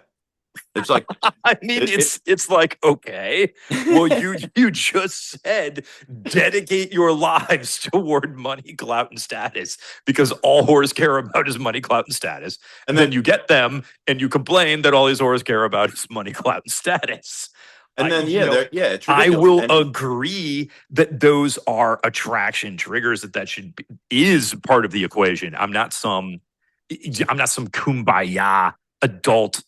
It's like, I mean, it, it, it's like, okay, well, you just said dedicate your lives toward money, clout, and status because all whores care about is money, clout, and status. and Then then, you get them and you complain that all these whores care about is money, clout, and status. and then, You know, yeah, it's I ridiculous. will And agree that those are attraction triggers that should be, is part of the equation. I'm not some kumbaya adult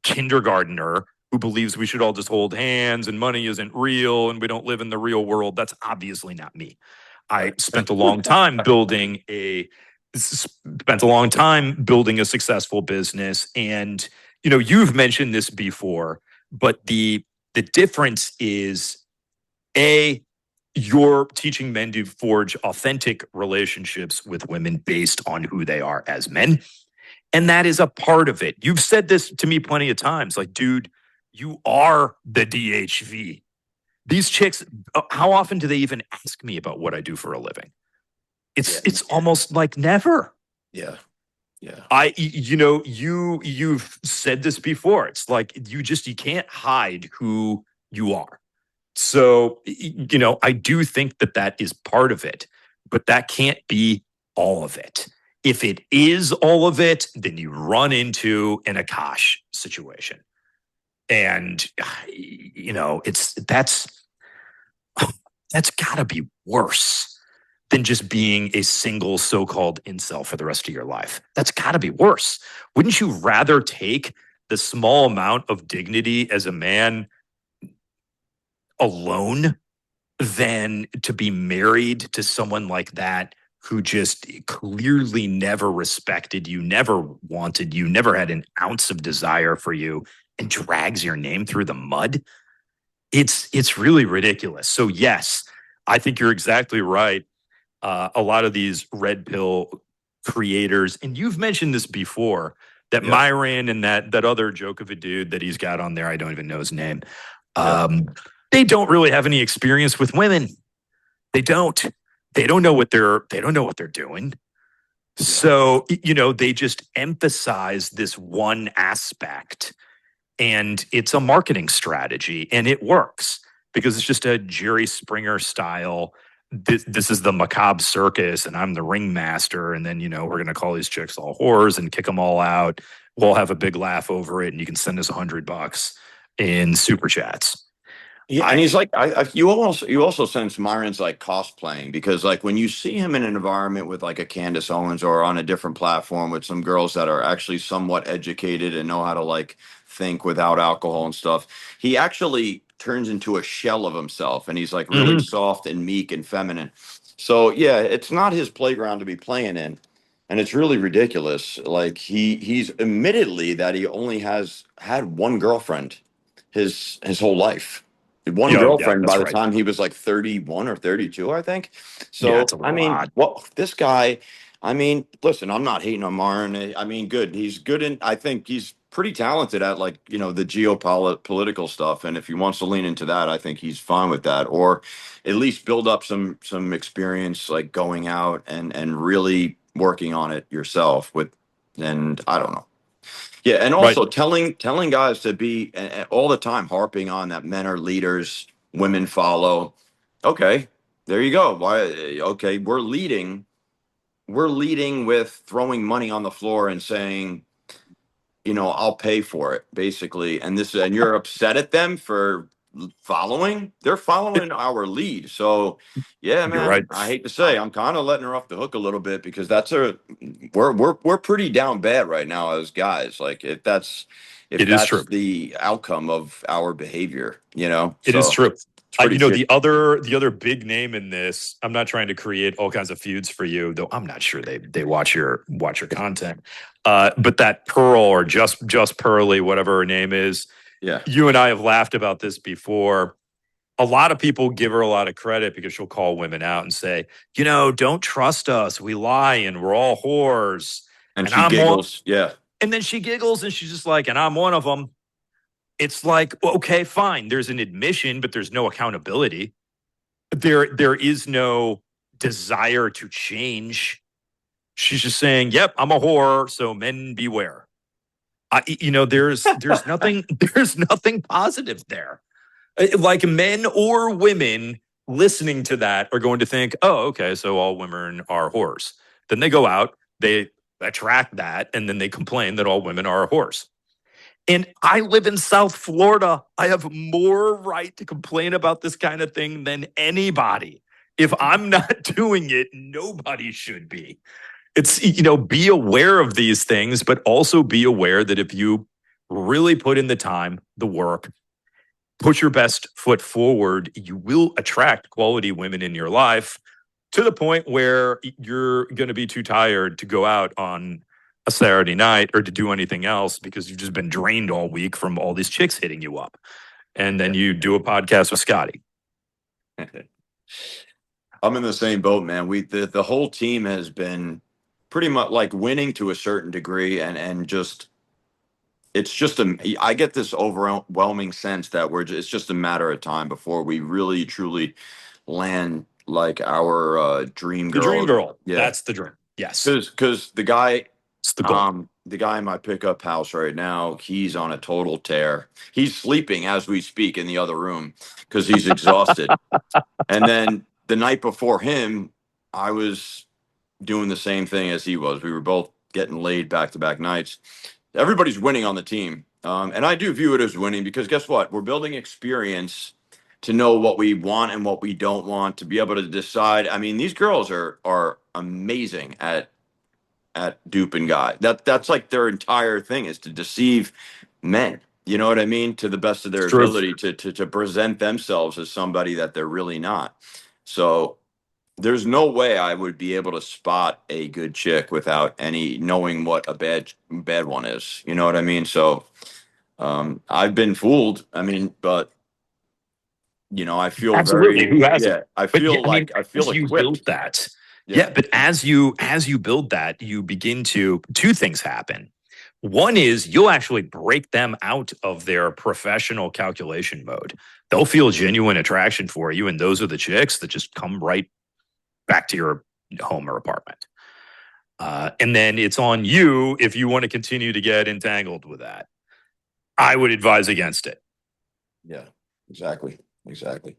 kindergartner who believes we should all just hold hands and money isn't real and we don't live in the real world. That's obviously not me. I spent a long time building a successful business. And you've mentioned this before, but the difference is a you're teaching men to forge authentic relationships with women based on who they are as men. And that is a part of it. You've said this to me plenty of times. Like, dude, you are the DHV. These chicks, how often do they even ask me about what I do for a living? It's almost like never. yeah, yeah, You've said this before. It's like you can't hide who you are. So, I do think that is part of it, but that can't be all of it. If it is all of it, then you run into an Akash situation. And, that's got to be worse than just being a single so-called incel for the rest of your life. That's got to be worse. Wouldn't you rather take the small amount of dignity as a man alone than to be married to someone like that who just clearly never respected you, never wanted you, never had an ounce of desire for you, and drags your name through the mud? It's really ridiculous. So yes, I think you're exactly right. A lot of these red pill creators, and you've mentioned this before, that Yep. Myron and that other joke of a dude that he's got on there, I don't even know his name. Yep. Um, they don't really have any experience with women. They don't. They don't know what they're doing. Yeah. So, they just emphasize this one aspect, and it's a marketing strategy, and it works because it's just a Jerry Springer style. This is the macabre circus, and I'm the ringmaster. And then, we're going to call these chicks all whores and kick them all out. We'll have a big laugh over it, and you can send us $100 in super chats. Yeah, and I, he's like, you also sense Myron's like cosplaying because like when you see him in an environment with like a Candace Owens or on a different platform with some girls that are actually somewhat educated and know how to like think without alcohol and stuff, he actually turns into a shell of himself and he's like really Mhm. soft and meek and feminine. So yeah, it's not his playground to be playing in, and it's really ridiculous. Like he's admittedly that he only has had one girlfriend his whole life, one Yeah, yeah, girlfriend by that's the right. time he was like 31 or 32, I think. Yeah, it's So, a I mean, lot. well, this guy, I mean, listen, I'm not hating on Marin. I mean, good. He's good. I think he's pretty talented at like, the geopolitical stuff. And if he wants to lean into that, I think he's fine with that, or at least build up some experience, like going out and really working on it yourself and I don't know. Yeah, and Right. also telling guys to be all the time harping on that men are leaders, women follow. Okay, there you go. Why? Okay, we're leading with throwing money on the floor and saying, I'll pay for it, basically. And you're upset at them for following. They're following our lead. So, yeah, You're right. man, I hate to say, I'm kind of letting her off the hook a little bit because we're pretty down bad right now as guys. Like if that's if It is that's true. the outcome of our behavior, It is so true. it's pretty shit. The other big name in this, I'm not trying to create all kinds of feuds for you, though I'm not sure they watch your content. But that Pearl, or just Pearly, whatever her name is, Yeah, you and I have laughed about this before. A lot of people give her a lot of credit because she'll call women out and say, don't trust us. We lie and we're all whores. and And she I'm one. giggles. Yeah, And then she giggles and she's just like, and I'm one of them. It's like, well, okay, fine. There's an admission, but there's no accountability. There is no desire to change. She's just saying, "Yep, I'm a whore, so men beware." There's nothing there's nothing positive there. Like men or women listening to that are going to think, "Oh, okay, so all women are whores." Then they go out, they attract that, and then they complain that all women are whores. And I live in South Florida. I have more right to complain about this kind of thing than anybody. If I'm not doing it, nobody should be. It's, be aware of these things, but also be aware that if you really put in the time, the work, put your best foot forward, you will attract quality women in your life to the point where you're going to be too tired to go out on a Saturday night or to do anything else because you've just been drained all week from all these chicks hitting you up. And then you do a podcast with Scotty. I'm in the same boat, man. The whole team has been pretty much like winning to a certain degree, and just it's just I get this overwhelming sense that it's just a matter of time before we really truly land like our dream The dream girl. girl. Yeah, That's the dream. Yes. because the guy It's the goal. the guy in my pickup house right now, he's on a total tear. He's sleeping as we speak in the other room because he's exhausted. And then the night before him, I was doing the same thing as he was. We were both getting laid back to back nights. Everybody's winning on the team. And I do view it as winning because guess what? We're building experience to know what we want and what we don't want, to be able to decide. I mean, these girls are amazing at duping guy. That's like their entire thing is to deceive men. You know what I mean? To the best of It's their true. ability to present themselves as somebody that they're really not. So there's no way I would be able to spot a good chick without any knowing what a bad one is. You know what I mean? So I've been fooled. I mean, but I feel Absolutely. very Who hasn't? yeah. I But yeah, feel I mean, like I feel as you build equipped. that, Yeah. yeah, but as you build that, you begin to two things happen. One is you'll actually break them out of their professional calculation mode. They'll feel genuine attraction for you, and those are the chicks that just come right back to your home or apartment. And then it's on you if you want to continue to get entangled with that. I would advise against it. Yeah, exactly. Exactly.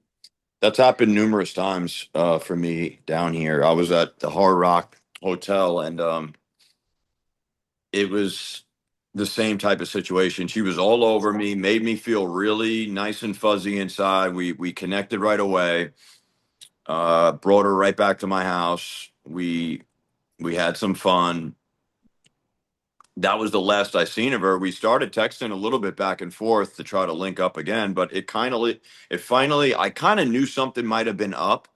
That's happened numerous times for me down here. I was at the Hard Rock Hotel, and it was the same type of situation. She was all over me, made me feel really nice and fuzzy inside. We connected right away. Brought her right back to my house. We had some fun. That was the last I seen of her. We started texting a little bit back and forth to try to link up again, but it finally, I kind of knew something might have been up,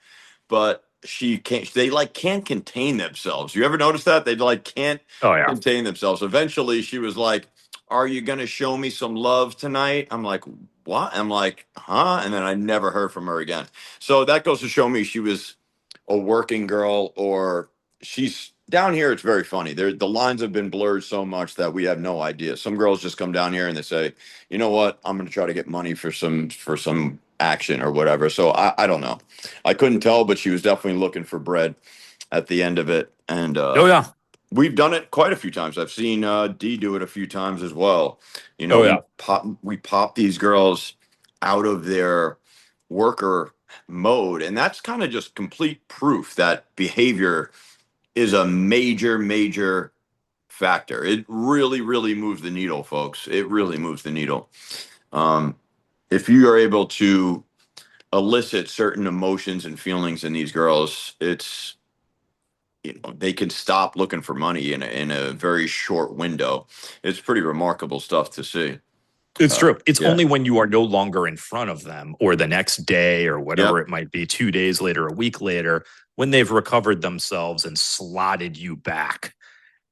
but they like can't contain themselves. You ever notice that? They like can't Oh, yeah. contain themselves. Eventually she was like, "Are you going to show me some love tonight?" I'm like, "What?" I'm like, "Huh?" And then I never heard from her again. So that goes to show me she was a working girl, or she's down here. It's very funny. The lines have been blurred so much that we have no idea. Some girls just come down here and they say, "You know what? I'm going to try to get money for some action or whatever." So I don't know. I couldn't tell, but she was definitely looking for bread at the end of it. And Oh, yeah. we've done it quite a few times. I've seen D do it a few times as well. You know, Oh, yeah. we pop these girls out of their worker mode, and that's kind of just complete proof that behavior is a major factor. It really moves the needle, folks. It really moves the needle. Um, if you are able to elicit certain emotions and feelings in these girls, it's, they can stop looking for money in a very short window. It's pretty remarkable stuff to see. It's true. It's Yeah. only when you are no longer in front of them or the next day or Yep. whatever it might be, 2 days later, a week later, when they've recovered themselves and slotted you back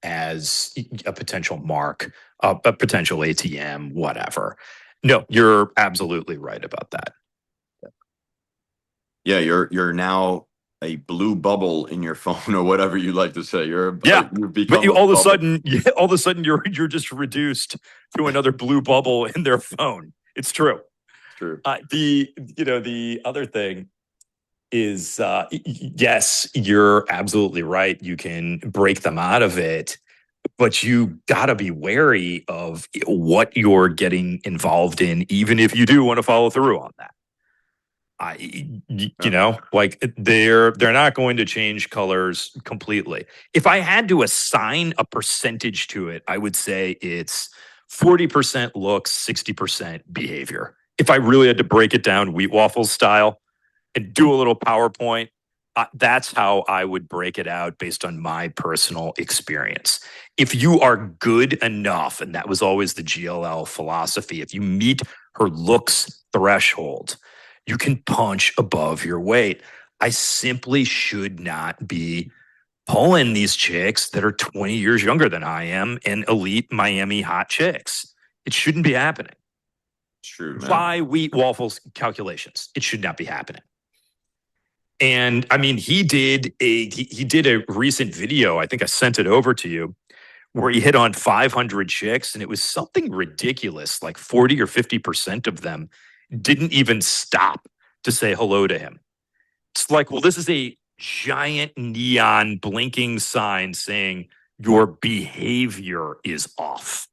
as a potential mark, a potential ATM, whatever. No, you're absolutely right about that. Yeah, you're now a blue bubble in your phone or whatever you like to say. Yeah. You've But become you a bubble. all of a sudden, you're just reduced to another blue bubble in their phone. It's true. True. The other thing is yes, you're absolutely right. You can break them out of it, but you got to be wary of what you're getting involved in, even if you do want to follow through on that. Yeah. Like they're not going to change colors completely. If I had to assign a percentage to it, I would say it's 40% looks, 60% behavior. If I really had to break it down wheat waffles style and do a little PowerPoint, that's how I would break it out based on my personal experience. If you are good enough, and that was always the GLL philosophy, if you meet her looks threshold, you can punch above your weight. I simply should not be pulling these chicks that are 20 years younger than I am and elite Miami hot chicks. It shouldn't be happening. It's true, man. By wheat waffles calculations, it should not be happening. And I mean, he did a recent video. I think I sent it over to you where he hit on 500 chicks, and it was something ridiculous. Like 40 or 50% of them didn't even stop to say hello to him. It's like, well, this is a giant neon blinking sign saying your behavior is off.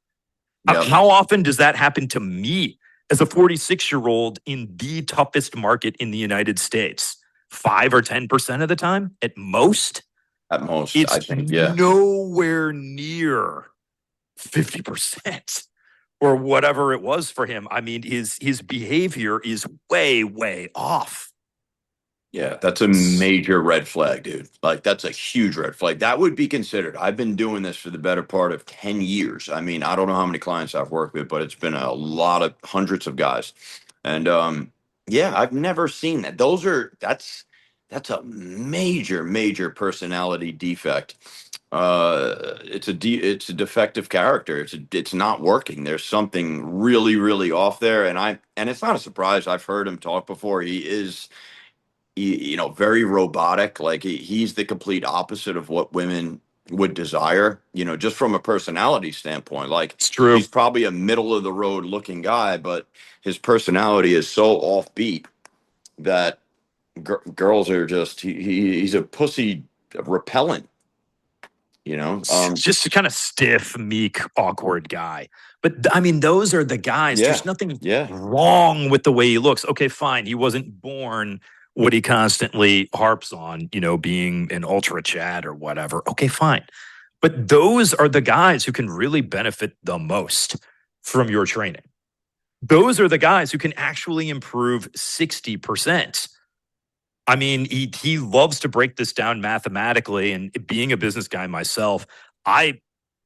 Yep. How often does that happen to me as a 46-year-old in the toughest market in the United States? 5 or 10% of the time at most. At most, I It's think. Yeah. nowhere near 50% or whatever it was for him. I mean, his behavior is way off. Yeah, that's a major red flag, dude. Like, that's a huge red flag. That would be considered. I've been doing this for the better part of 10 years. I mean, I don't know how many clients I've worked with, but it's been a lot of hundreds of guys. And yeah, I've never seen that. That's a major personality defect. It's a defective character. It's not working. There's something really off there, and it's not a surprise. I've heard him talk before. He, very robotic. Like he's the complete opposite of what women would desire, just from a personality standpoint. Like, It's true. he's probably a middle of the road looking guy, but his personality is so offbeat that girls are just, he's a pussy repellent, Just a kind of stiff, meek, awkward guy. But I mean, those are the guys. yeah, There's nothing yeah. wrong with the way he looks. Okay, fine. He wasn't born what he constantly harps on, being an ultra Chad or whatever. Okay, fine. But those are the guys who can really benefit the most from your training. Those are the guys who can actually improve 60%. I mean, he loves to break this down mathematically, and being a business guy myself,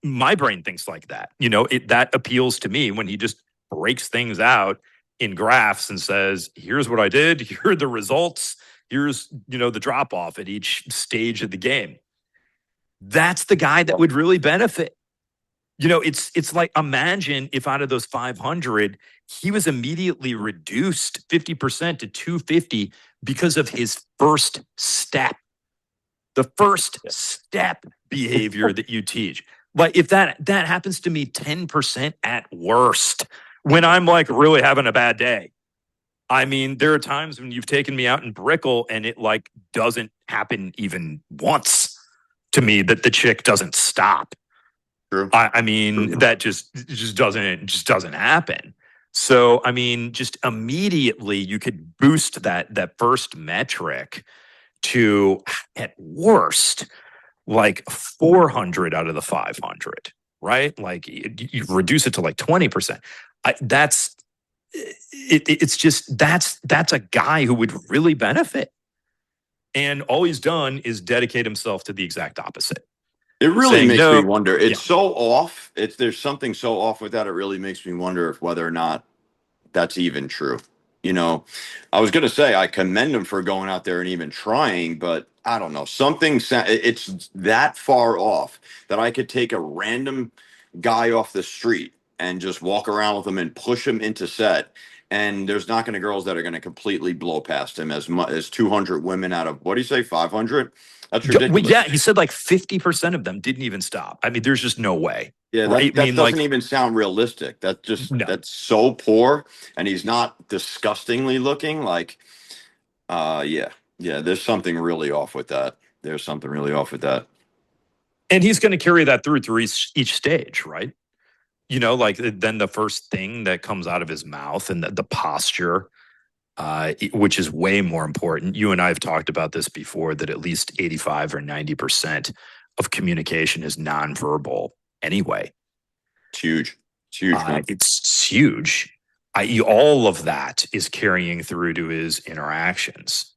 my brain thinks like that. That appeals to me when he just breaks things out in graphs and says, "Here's what I did. Here are the results. Here's the drop off at each stage of the game." That's the guy that would really benefit. It's like, imagine if out of those 500, he was immediately reduced 50% to 250 because of his first step. The first step behavior that you teach. Like, if that happens to me 10% at worst, when I'm like really having a bad day. I mean, there are times when you've taken me out in Brickle and it like doesn't happen even once to me, that the chick doesn't stop. True. I mean, True. that just doesn't happen. So, I mean, just immediately you could boost that first metric to, at worst, like 400 out of the 500, right? Like, you reduce it to like 20%. It's just, that's a guy who would really benefit. And all he's done is dedicate himself to the exact opposite. It really Saying makes me no. wonder. Yeah. It's so off. There's something so off with that. It really makes me wonder if whether or not that's even true. I was going to say I commend him for going out there and even trying, but I don't know. It's that far off that I could take a random guy off the street and just walk around with him and push him into set. And there's not going to girls that are going to completely blow past him as much as 200 women out of, what do you say, 500? That's ridiculous. Yeah, he said like 50% of them didn't even stop. I mean, there's just no way. Yeah, Right? I that mean, doesn't like, even sound realistic. no. That's so poor, and he's not disgustingly looking. Like, yeah, yeah. There's something really off with that. There's something really off with that. And he's going to carry that through each stage, right? Like, then the first thing that comes out of his mouth and the posture, which is way more important. You and I have talked about this before, that at least 85 or 90% of communication is nonverbal anyway. It's huge. It's huge, man. It's huge. All of that is carrying through to his interactions.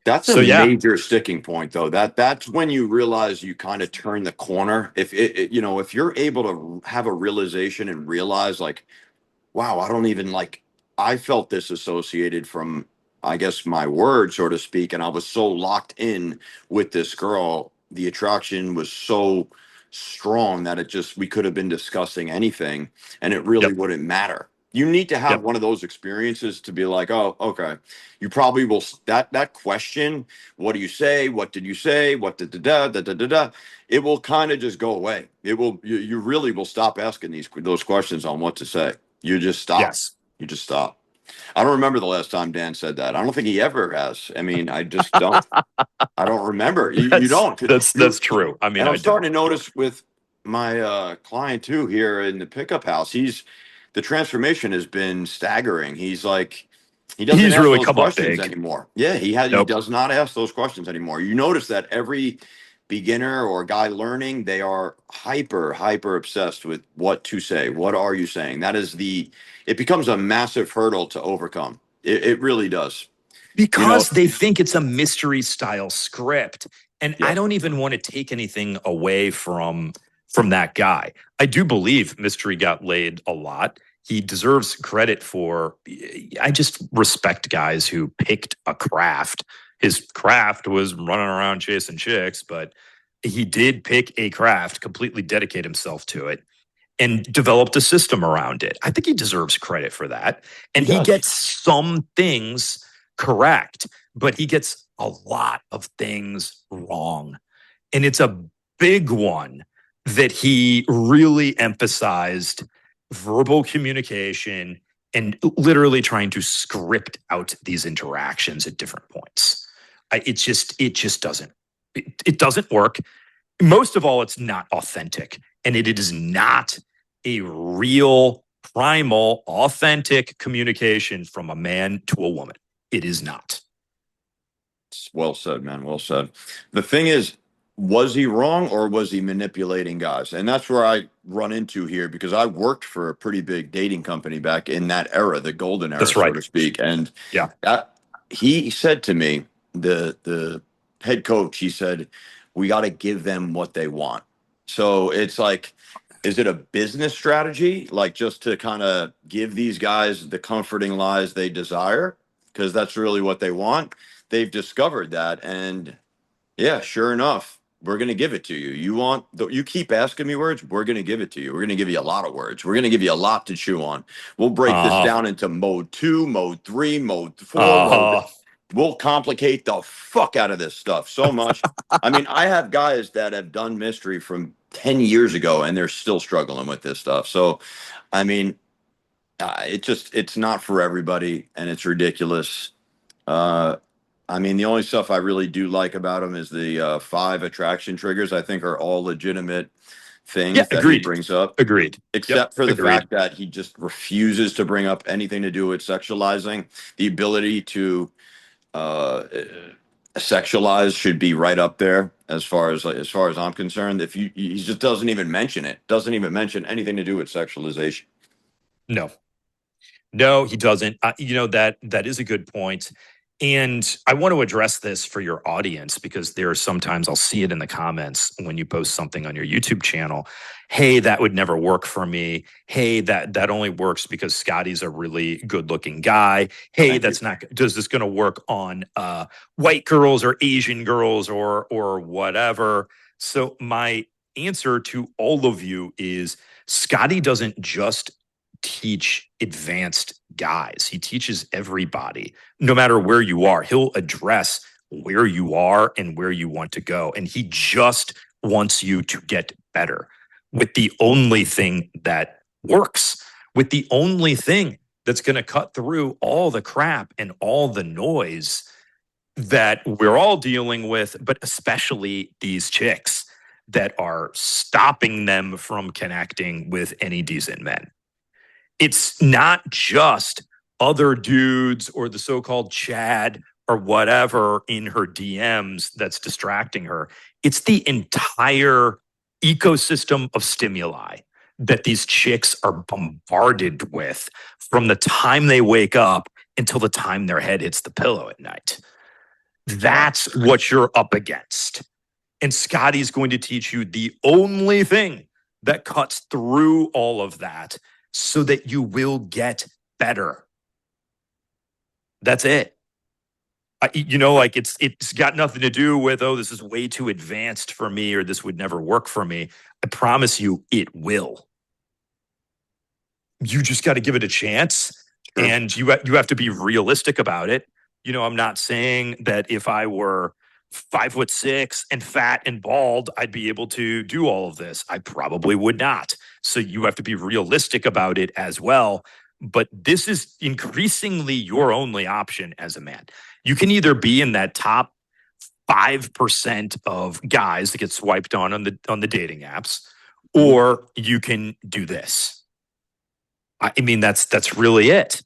That's a major sticking point, though. That's when you realize you kind of turn the corner. If you're able to have a realization and realize, like, wow, I don't even like, I felt disassociated from, I guess, my word, so to speak. And I was so locked in with this girl. The attraction was so strong that we could have been discussing anything and it really wouldn't matter. You need to have one of those experiences to be like, oh, okay. You probably will, that question, what do you say? What did you say? What did da? It will kind of just go away. You really will stop asking those questions on what to say. You just stop. Yes. You just stop. I don't remember the last time Dan said that. I don't think he ever has. I mean, I just don't. I don't remember. You don't. That's true. I mean, and I'm starting to notice with my client too here in the pickup house. The transformation has been staggering. He's like, he doesn't ask really those come up questions big anymore. Yeah, he does not ask those questions anymore. You notice that every beginner or guy learning, they are hyper obsessed with what to say. What are you saying? It becomes a massive hurdle to overcome. It really does. because they think it's a mystery style script. And Yeah. I don't even want to take anything away from that guy. I do believe Mystery got laid a lot. He deserves credit for, I just respect guys who picked a craft. His craft was running around chasing chicks, but he did pick a craft, completely dedicate himself to it, and developed a system around it. I think he deserves credit for that. And he gets some things correct, but he gets a lot of things wrong. And it's a big one that he really emphasized verbal communication and literally trying to script out these interactions at different points. It just doesn't work. Most of all, it's not authentic, and it is not a real, primal, authentic communication from a man to a woman. It is not. Well said, man. Well said. The thing is, was he wrong or was he manipulating guys? And that's where I run into here because I worked for a pretty big dating company back in that era, the golden era, That's so right. to speak. And Yeah. he said to me, the head coach, he said, we got to give them what they want. So it's like, is it a business strategy, like just to kind of give these guys the comforting lies they desire? Because that's really what they want. They've discovered that. And yeah, sure enough, we're going to give it to you. You keep asking me words, we're going to give it to you. We're going to give you a lot of words. We're going to give you a lot to chew on. We'll break this Uh-huh. down into mode 2, mode 3, mode 4, Uh-huh. we'll complicate the fuck out of this stuff so much. I mean, I have guys that have done mystery from 10 years ago and they're still struggling with this stuff. So, I mean, it's not for everybody and it's ridiculous. Uh, I mean, the only stuff I really do like about him is the 5 attraction triggers. I think are all legitimate Yeah, things that he agreed. brings up, Agreed. Yep, except for the agreed. fact that he just refuses to bring up anything to do with sexualizing. The ability to uh, sexualize should be right up there as far as I'm concerned. If you he just doesn't even mention it, doesn't even mention anything to do with sexualization. No. No, he doesn't. That is a good point. And I want to address this for your audience because there are sometimes I'll see it in the comments when you post something on your YouTube channel. Hey, that would never work for me. Hey, that only works because Scotty's a really good-looking guy. Hey, Thank you. that's not does this going to work on white girls or Asian girls or whatever. So my answer to all of you is Scotty doesn't just teach advanced guys. He teaches everybody, no matter where you are. He'll address where you are and where you want to go. And he just wants you to get better with the only thing that works, with the only thing that's going to cut through all the crap and all the noise that we're all dealing with, but especially these chicks that are stopping them from connecting with any decent men. It's not just other dudes or the so-called Chad or whatever in her DMs that's distracting her. It's the entire ecosystem of stimuli that these chicks are bombarded with from the time they wake up until the time their head hits the pillow at night. That's what you're up against. And Scotty's going to teach you the only thing that cuts through all of that so that you will get better. That's it. Like it's got nothing to do with, oh, this is way too advanced for me or this would never work for me. I promise you it will. You just got to give it a chance. Sure. And you have to be realistic about it. I'm not saying that if I were 5'6" and fat and bald, I'd be able to do all of this. I probably would not. So you have to be realistic about it as well. But this is increasingly your only option as a man. You can either be in that top 5% of guys that get swiped on the dating apps, or you can do this. I mean, that's really it.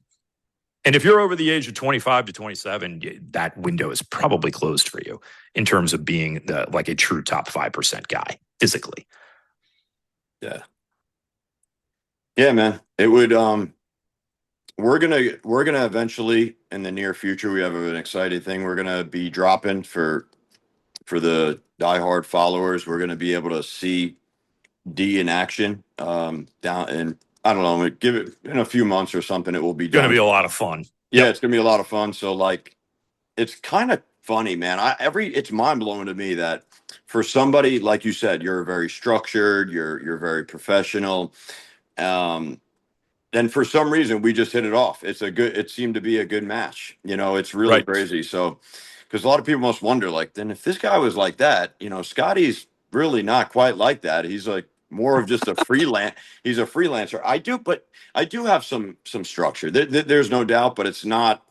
And if you're over the age of 25 to 27, that window is probably closed for you in terms of being like a true top 5% guy physically. Yeah. Yeah, man. It would we're gonna eventually in the near future, we have an exciting thing we're gonna be dropping for the diehard followers. We're gonna be able to see D in action down in, I don't know, give it in a few months or something, it will be Going to down. be a lot of fun. Yeah, Yep. it's gonna be a lot of fun. So like it's kind of funny, man. It's mind blowing to me that for somebody like you said, you're very structured, you're very professional. Um, and for some reason we just hit it off. It seemed to be a good match. It's really Right. crazy. So because a lot of people must wonder, like, then if this guy was like that, Scotty's really not quite like that. He's like more of just a freelance. He's a freelancer. But I do have some structure. There's no doubt, but it's not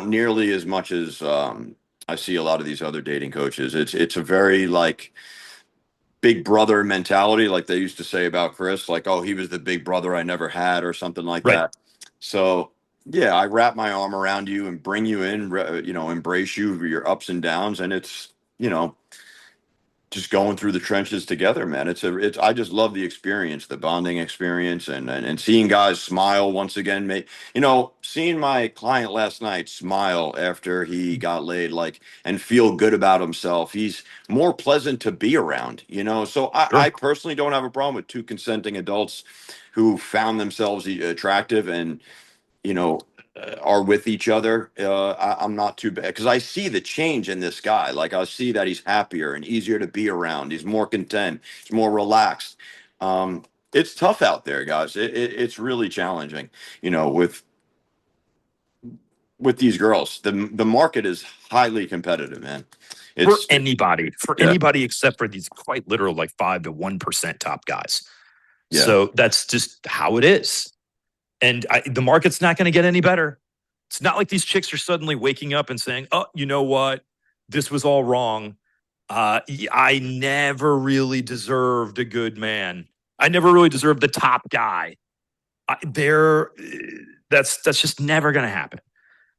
nearly as much as I see a lot of these other dating coaches. It's a very like big brother mentality, like they used to say about Chris, like, oh, he was the big brother I never had, or something like Right. that. So yeah, I wrap my arm around you and bring you in, embrace you for your ups and downs, and it's just going through the trenches together, man. I just love the experience, the bonding experience, and seeing guys smile once again. Seeing my client last night smile after he got laid, like, and feel good about himself. He's more pleasant to be around, So I Sure. personally don't have a problem with two consenting adults who found themselves attractive and are with each other. I'm not too bad because I see the change in this guy. Like I see that he's happier and easier to be around. He's more content. He's more relaxed. It's tough out there, guys. It's really challenging. With these girls, the market is highly competitive, man. For It's anybody, for Yeah, anybody except for these quite literal like 5 to 1% top guys. yeah, So that's just how it is. And the market's not going to get any better. It's not like these chicks are suddenly waking up and saying, "Oh, you know what? This was all wrong. I never really deserved a good man. I never really deserved the top guy." There, that's just never going to happen.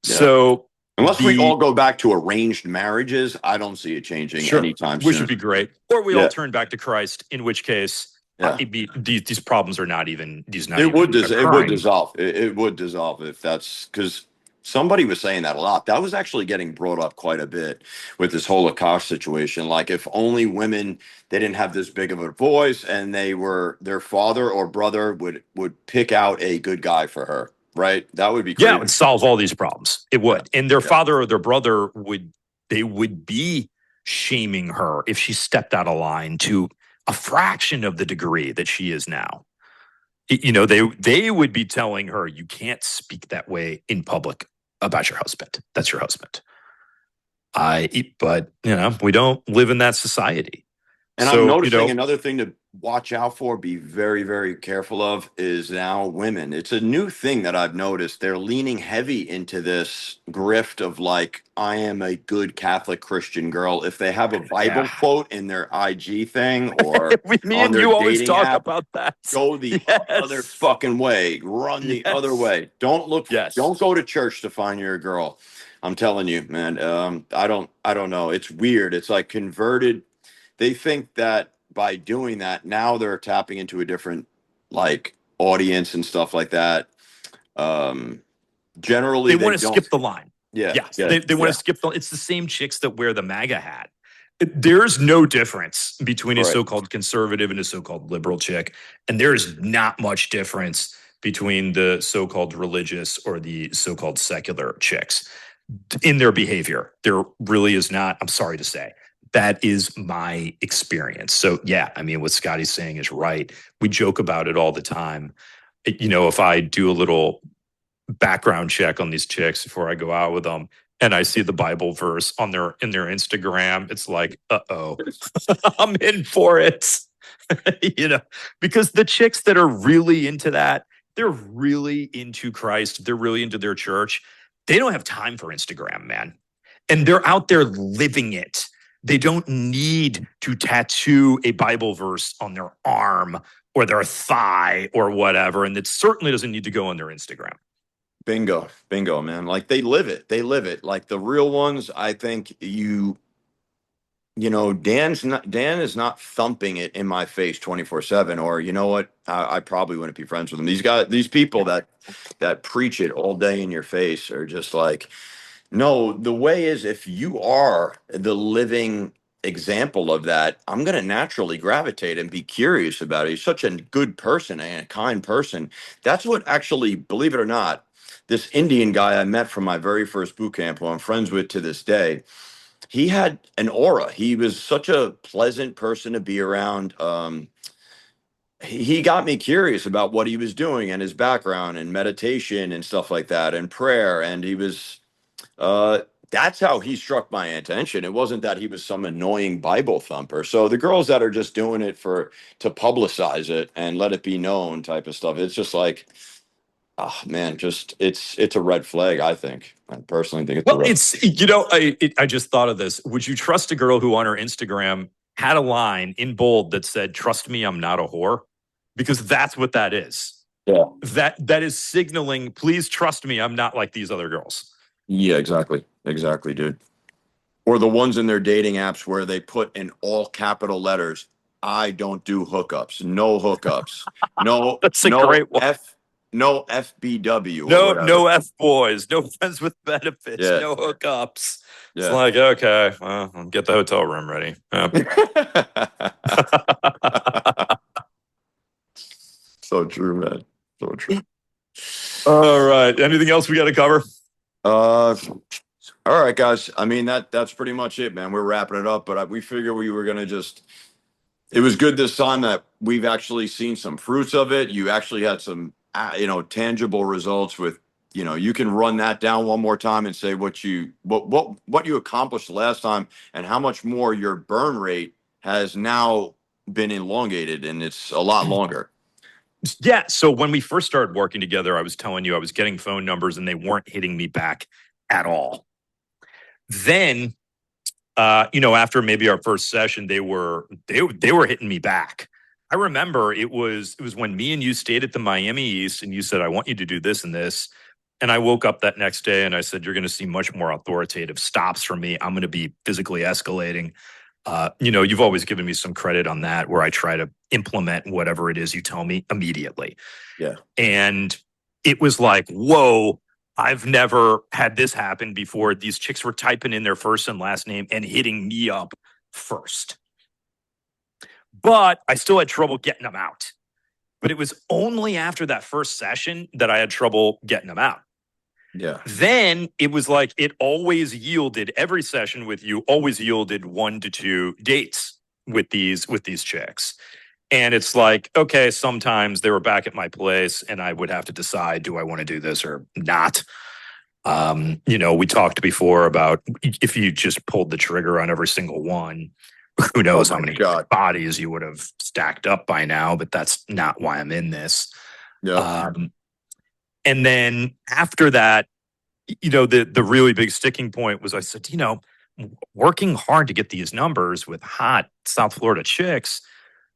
yeah. So Unless we all the go back to arranged marriages, I don't see it changing Sure, anytime which would soon. be great, or we all Yeah, turn back to Christ, in which case yeah. these problems are not even It would occurring. dissolve. It would dissolve if that's because somebody was saying that a lot. That was actually getting brought up quite a bit with this whole Akash situation. Like if only women they didn't have this big of a voice and their father or brother would pick out a good guy for her, right? That would be Yeah, it crazy. would solve all these problems. It Yeah, would. And their yeah, father or their brother would be shaming her if she stepped out of line to a fraction of the degree that she is now. They would be telling her, you can't speak that way in public about your husband. That's your husband. But we don't live in that society. and I'm So, noticing another thing to watch out for, be very, very careful of, is now women. It's a new thing that I've noticed. They're leaning heavy into this grift of like, I am a good Catholic Christian girl. If they have a yeah. Bible quote in their IG thing or Me on and their you always dating talk app, about that. go the other Yes. fucking way. Run the other Yes. way. Yes. Don't go to church to find your girl. I'm telling you, man. I don't know. It's weird. It's like converted. They think that by doing that, now they're tapping into a different like audience and stuff like that. Um, They Generally, they want to don't. skip the line. Yeah, Yes. yeah, They want yeah. to skip it's the same chicks that wear the MAGA hat. There's no difference between a Right. so-called conservative and a so-called liberal chick. And there's not much difference between the so-called religious or the so-called secular chicks in their behavior. There really is not. I'm sorry to say. That is my experience. So, yeah, I mean, what Scotty's saying is right. We joke about it all the time. If I do a little background check on these chicks before I go out with them, and I see the Bible verse on their Instagram, it's like, uh-oh, I'm in for it. you know, because the chicks that are really into that, they're really into Christ, they're really into their church. They don't have time for Instagram, man. And they're out there living it. They don't need to tattoo a Bible verse on their arm or their thigh or whatever. And it certainly doesn't need to go on their Instagram. Bingo, bingo, man. Like they live it. They live it. Like the real ones, I think Dan is not thumping it in my face 24/7, or you know what? I probably wouldn't be friends with him. These people that preach it all day in your face are just like, no, the way is if you are the living example of that, I'm going to naturally gravitate and be curious about it. He's such a good person and a kind person. That's what actually, believe it or not, this Indian guy I met from my very first boot camp, who I'm friends with to this day, he had an aura. He was such a pleasant person to be around. He got me curious about what he was doing and his background and meditation and stuff like that and prayer. And he was uh, that's how he struck my attention. It wasn't that he was some annoying Bible thumper. So the girls that are just doing it to publicize it and let it be known type of stuff, it's just like, oh man, just it's a red flag, I think. I personally think it's a Well, red. it's, I just thought of this. Would you trust a girl who on her Instagram had a line in bold that said, "Trust me, I'm not a whore"? Because that's what that is. Yeah. That is signaling, please trust me, I'm not like these other girls. Yeah, exactly. Exactly, dude. Or the ones in their dating apps where they put in all capital letters, I don't do hookups. No hookups. No, That's a no great one. no FBW or No, whatever. no F boys, no friends with benefits, Yeah. no hookups. It's Yeah. like, okay, well, I'll get the hotel room ready. Yeah. So true, man. So true. All right. Anything else we got to cover? Uh, all right, guys. I mean that's pretty much it, man. We're wrapping it up, but we figured we were gonna just. It was good this time that we've actually seen some fruits of it. You actually had some, tangible results with. You can run that down one more time and say what you accomplished last time and how much more your burn rate has now been elongated and it's a lot longer. Yeah. So when we first started working together, I was telling you I was getting phone numbers and they weren't hitting me back at all. Then, after maybe our first session, they were hitting me back. I remember it was when me and you stayed at the Miami East and you said, I want you to do this and this. And I woke up that next day and I said, you're going to see much more authoritative stops from me. I'm going to be physically escalating. You've always given me some credit on that where I try to implement whatever it is you tell me immediately. Yeah. And it was like, whoa, I've never had this happen before. These chicks were typing in their first and last name and hitting me up first. But I still had trouble getting them out. But it was only after that first session that I had trouble getting them out. Yeah. Then it was like it always yielded, every session with you always yielded 1 to 2 dates with these chicks. And it's like, okay, sometimes they were back at my place and I would have to decide, do I want to do this or not? We talked before about if you just pulled the trigger on every single one, who Oh knows how my many God. bodies you would have stacked up by now, but that's not why I'm in this. Yeah. And then after that, the really big sticking point was I said, working hard to get these numbers with hot South Florida chicks,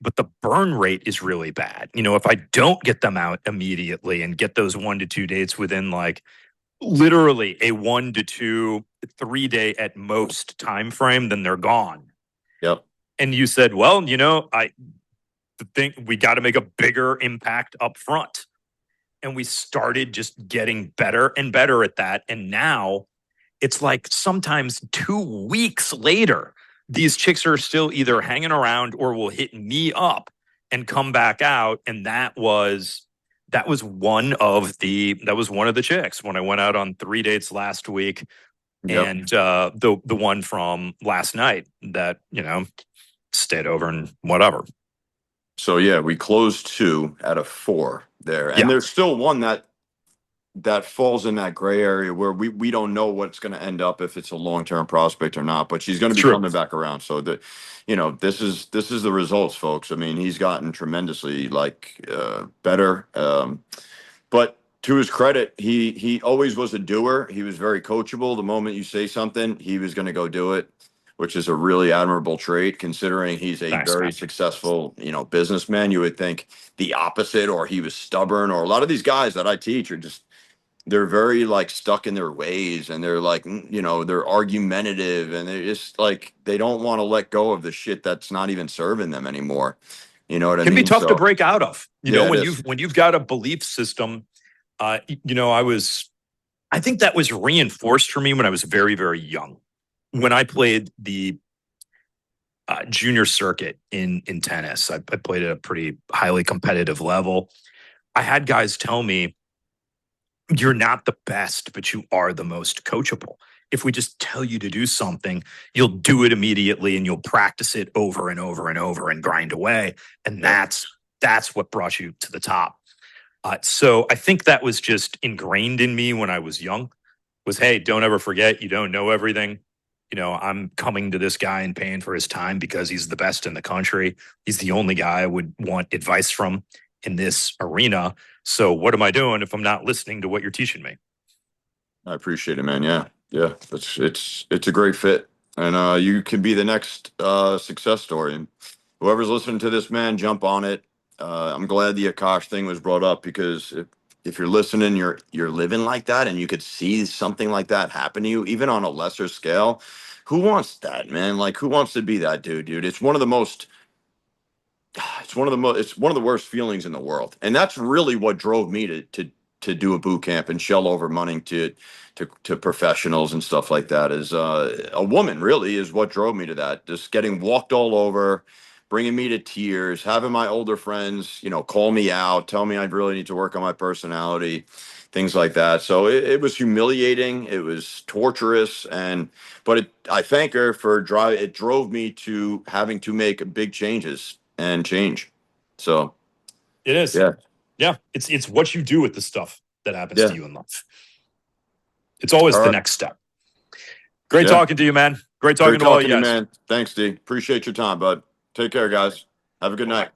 but the burn rate is really bad. If I don't get them out immediately and get those 1 to 2 dates within like literally a 1 to 2, 3 day at most time frame, then they're gone. Yep. And you said, well, I think we got to make a bigger impact up front. And we started just getting better and better at that. And now it's like sometimes 2 weeks later, these chicks are still either hanging around or will hit me up and come back out. And that was one of the chicks when I went out on 3 dates last week. Yep. And the one from last night that, stayed over and whatever. So yeah, we closed 2 out of 4 there, and Yeah. there's still one that falls in that gray area where we don't know what's going to end up if it's a long-term prospect or not. But she's going to be True. coming back around. So this is the results, folks. I mean, he's gotten tremendously better. But to his credit, he always was a doer. He was very coachable. The moment you say something, he was going to go do it, which is a really admirable trait considering he's a Nice, very man. successful, businessman. You would think the opposite, or he was stubborn, or a lot of these guys that I teach are just, they're very stuck in their ways, and they're they're argumentative, and they're just they don't want to let go of the shit that's not even serving them anymore. You know what I Can mean? be tough to So break out of. yeah, it When is. you've got a belief system. I think that was reinforced for me when I was very, very young. When I played the junior circuit in tennis, I played at a pretty highly competitive level. I had guys tell me, you're not the best, but you are the most coachable. If we just tell you to do something, you'll do it immediately and you'll practice it over and over and over and grind away. And that's what brought you to the top. So I think that was just ingrained in me when I was young. was, hey, don't ever forget, you don't know everything. You know, I'm coming to this guy and paying for his time because he's the best in the country. He's the only guy I would want advice from in this arena. So what am I doing if I'm not listening to what you're teaching me? I appreciate it, man. Yeah, yeah, it's a great fit, and you can be the next success story. And whoever's listening to this, man, jump on it. I'm glad the Akash thing was brought up because if you're listening, you're living like that, and you could see something like that happen to you, even on a lesser scale. Who wants that, man? Like, who wants to be that dude, dude? It's one of the most it's one of the worst feelings in the world, and that's really what drove me to do a boot camp and shell over money to professionals and stuff like that. Is a woman really is what drove me to that. Just getting walked all over, bringing me to tears, having my older friends, call me out, tell me I really need to work on my personality, things like that. So it was humiliating, it was torturous, but I thank her for drive. It drove me to having to make big changes and change. So It is. yeah, Yeah. It's what you do with the stuff that happens to yeah. you in life. It's always All the right. next step. Great Yeah. talking to you, man. Great talking Great to all you talking to you, guys. man. Thanks, D. Appreciate your time, bud. Take care, guys. Have a good night.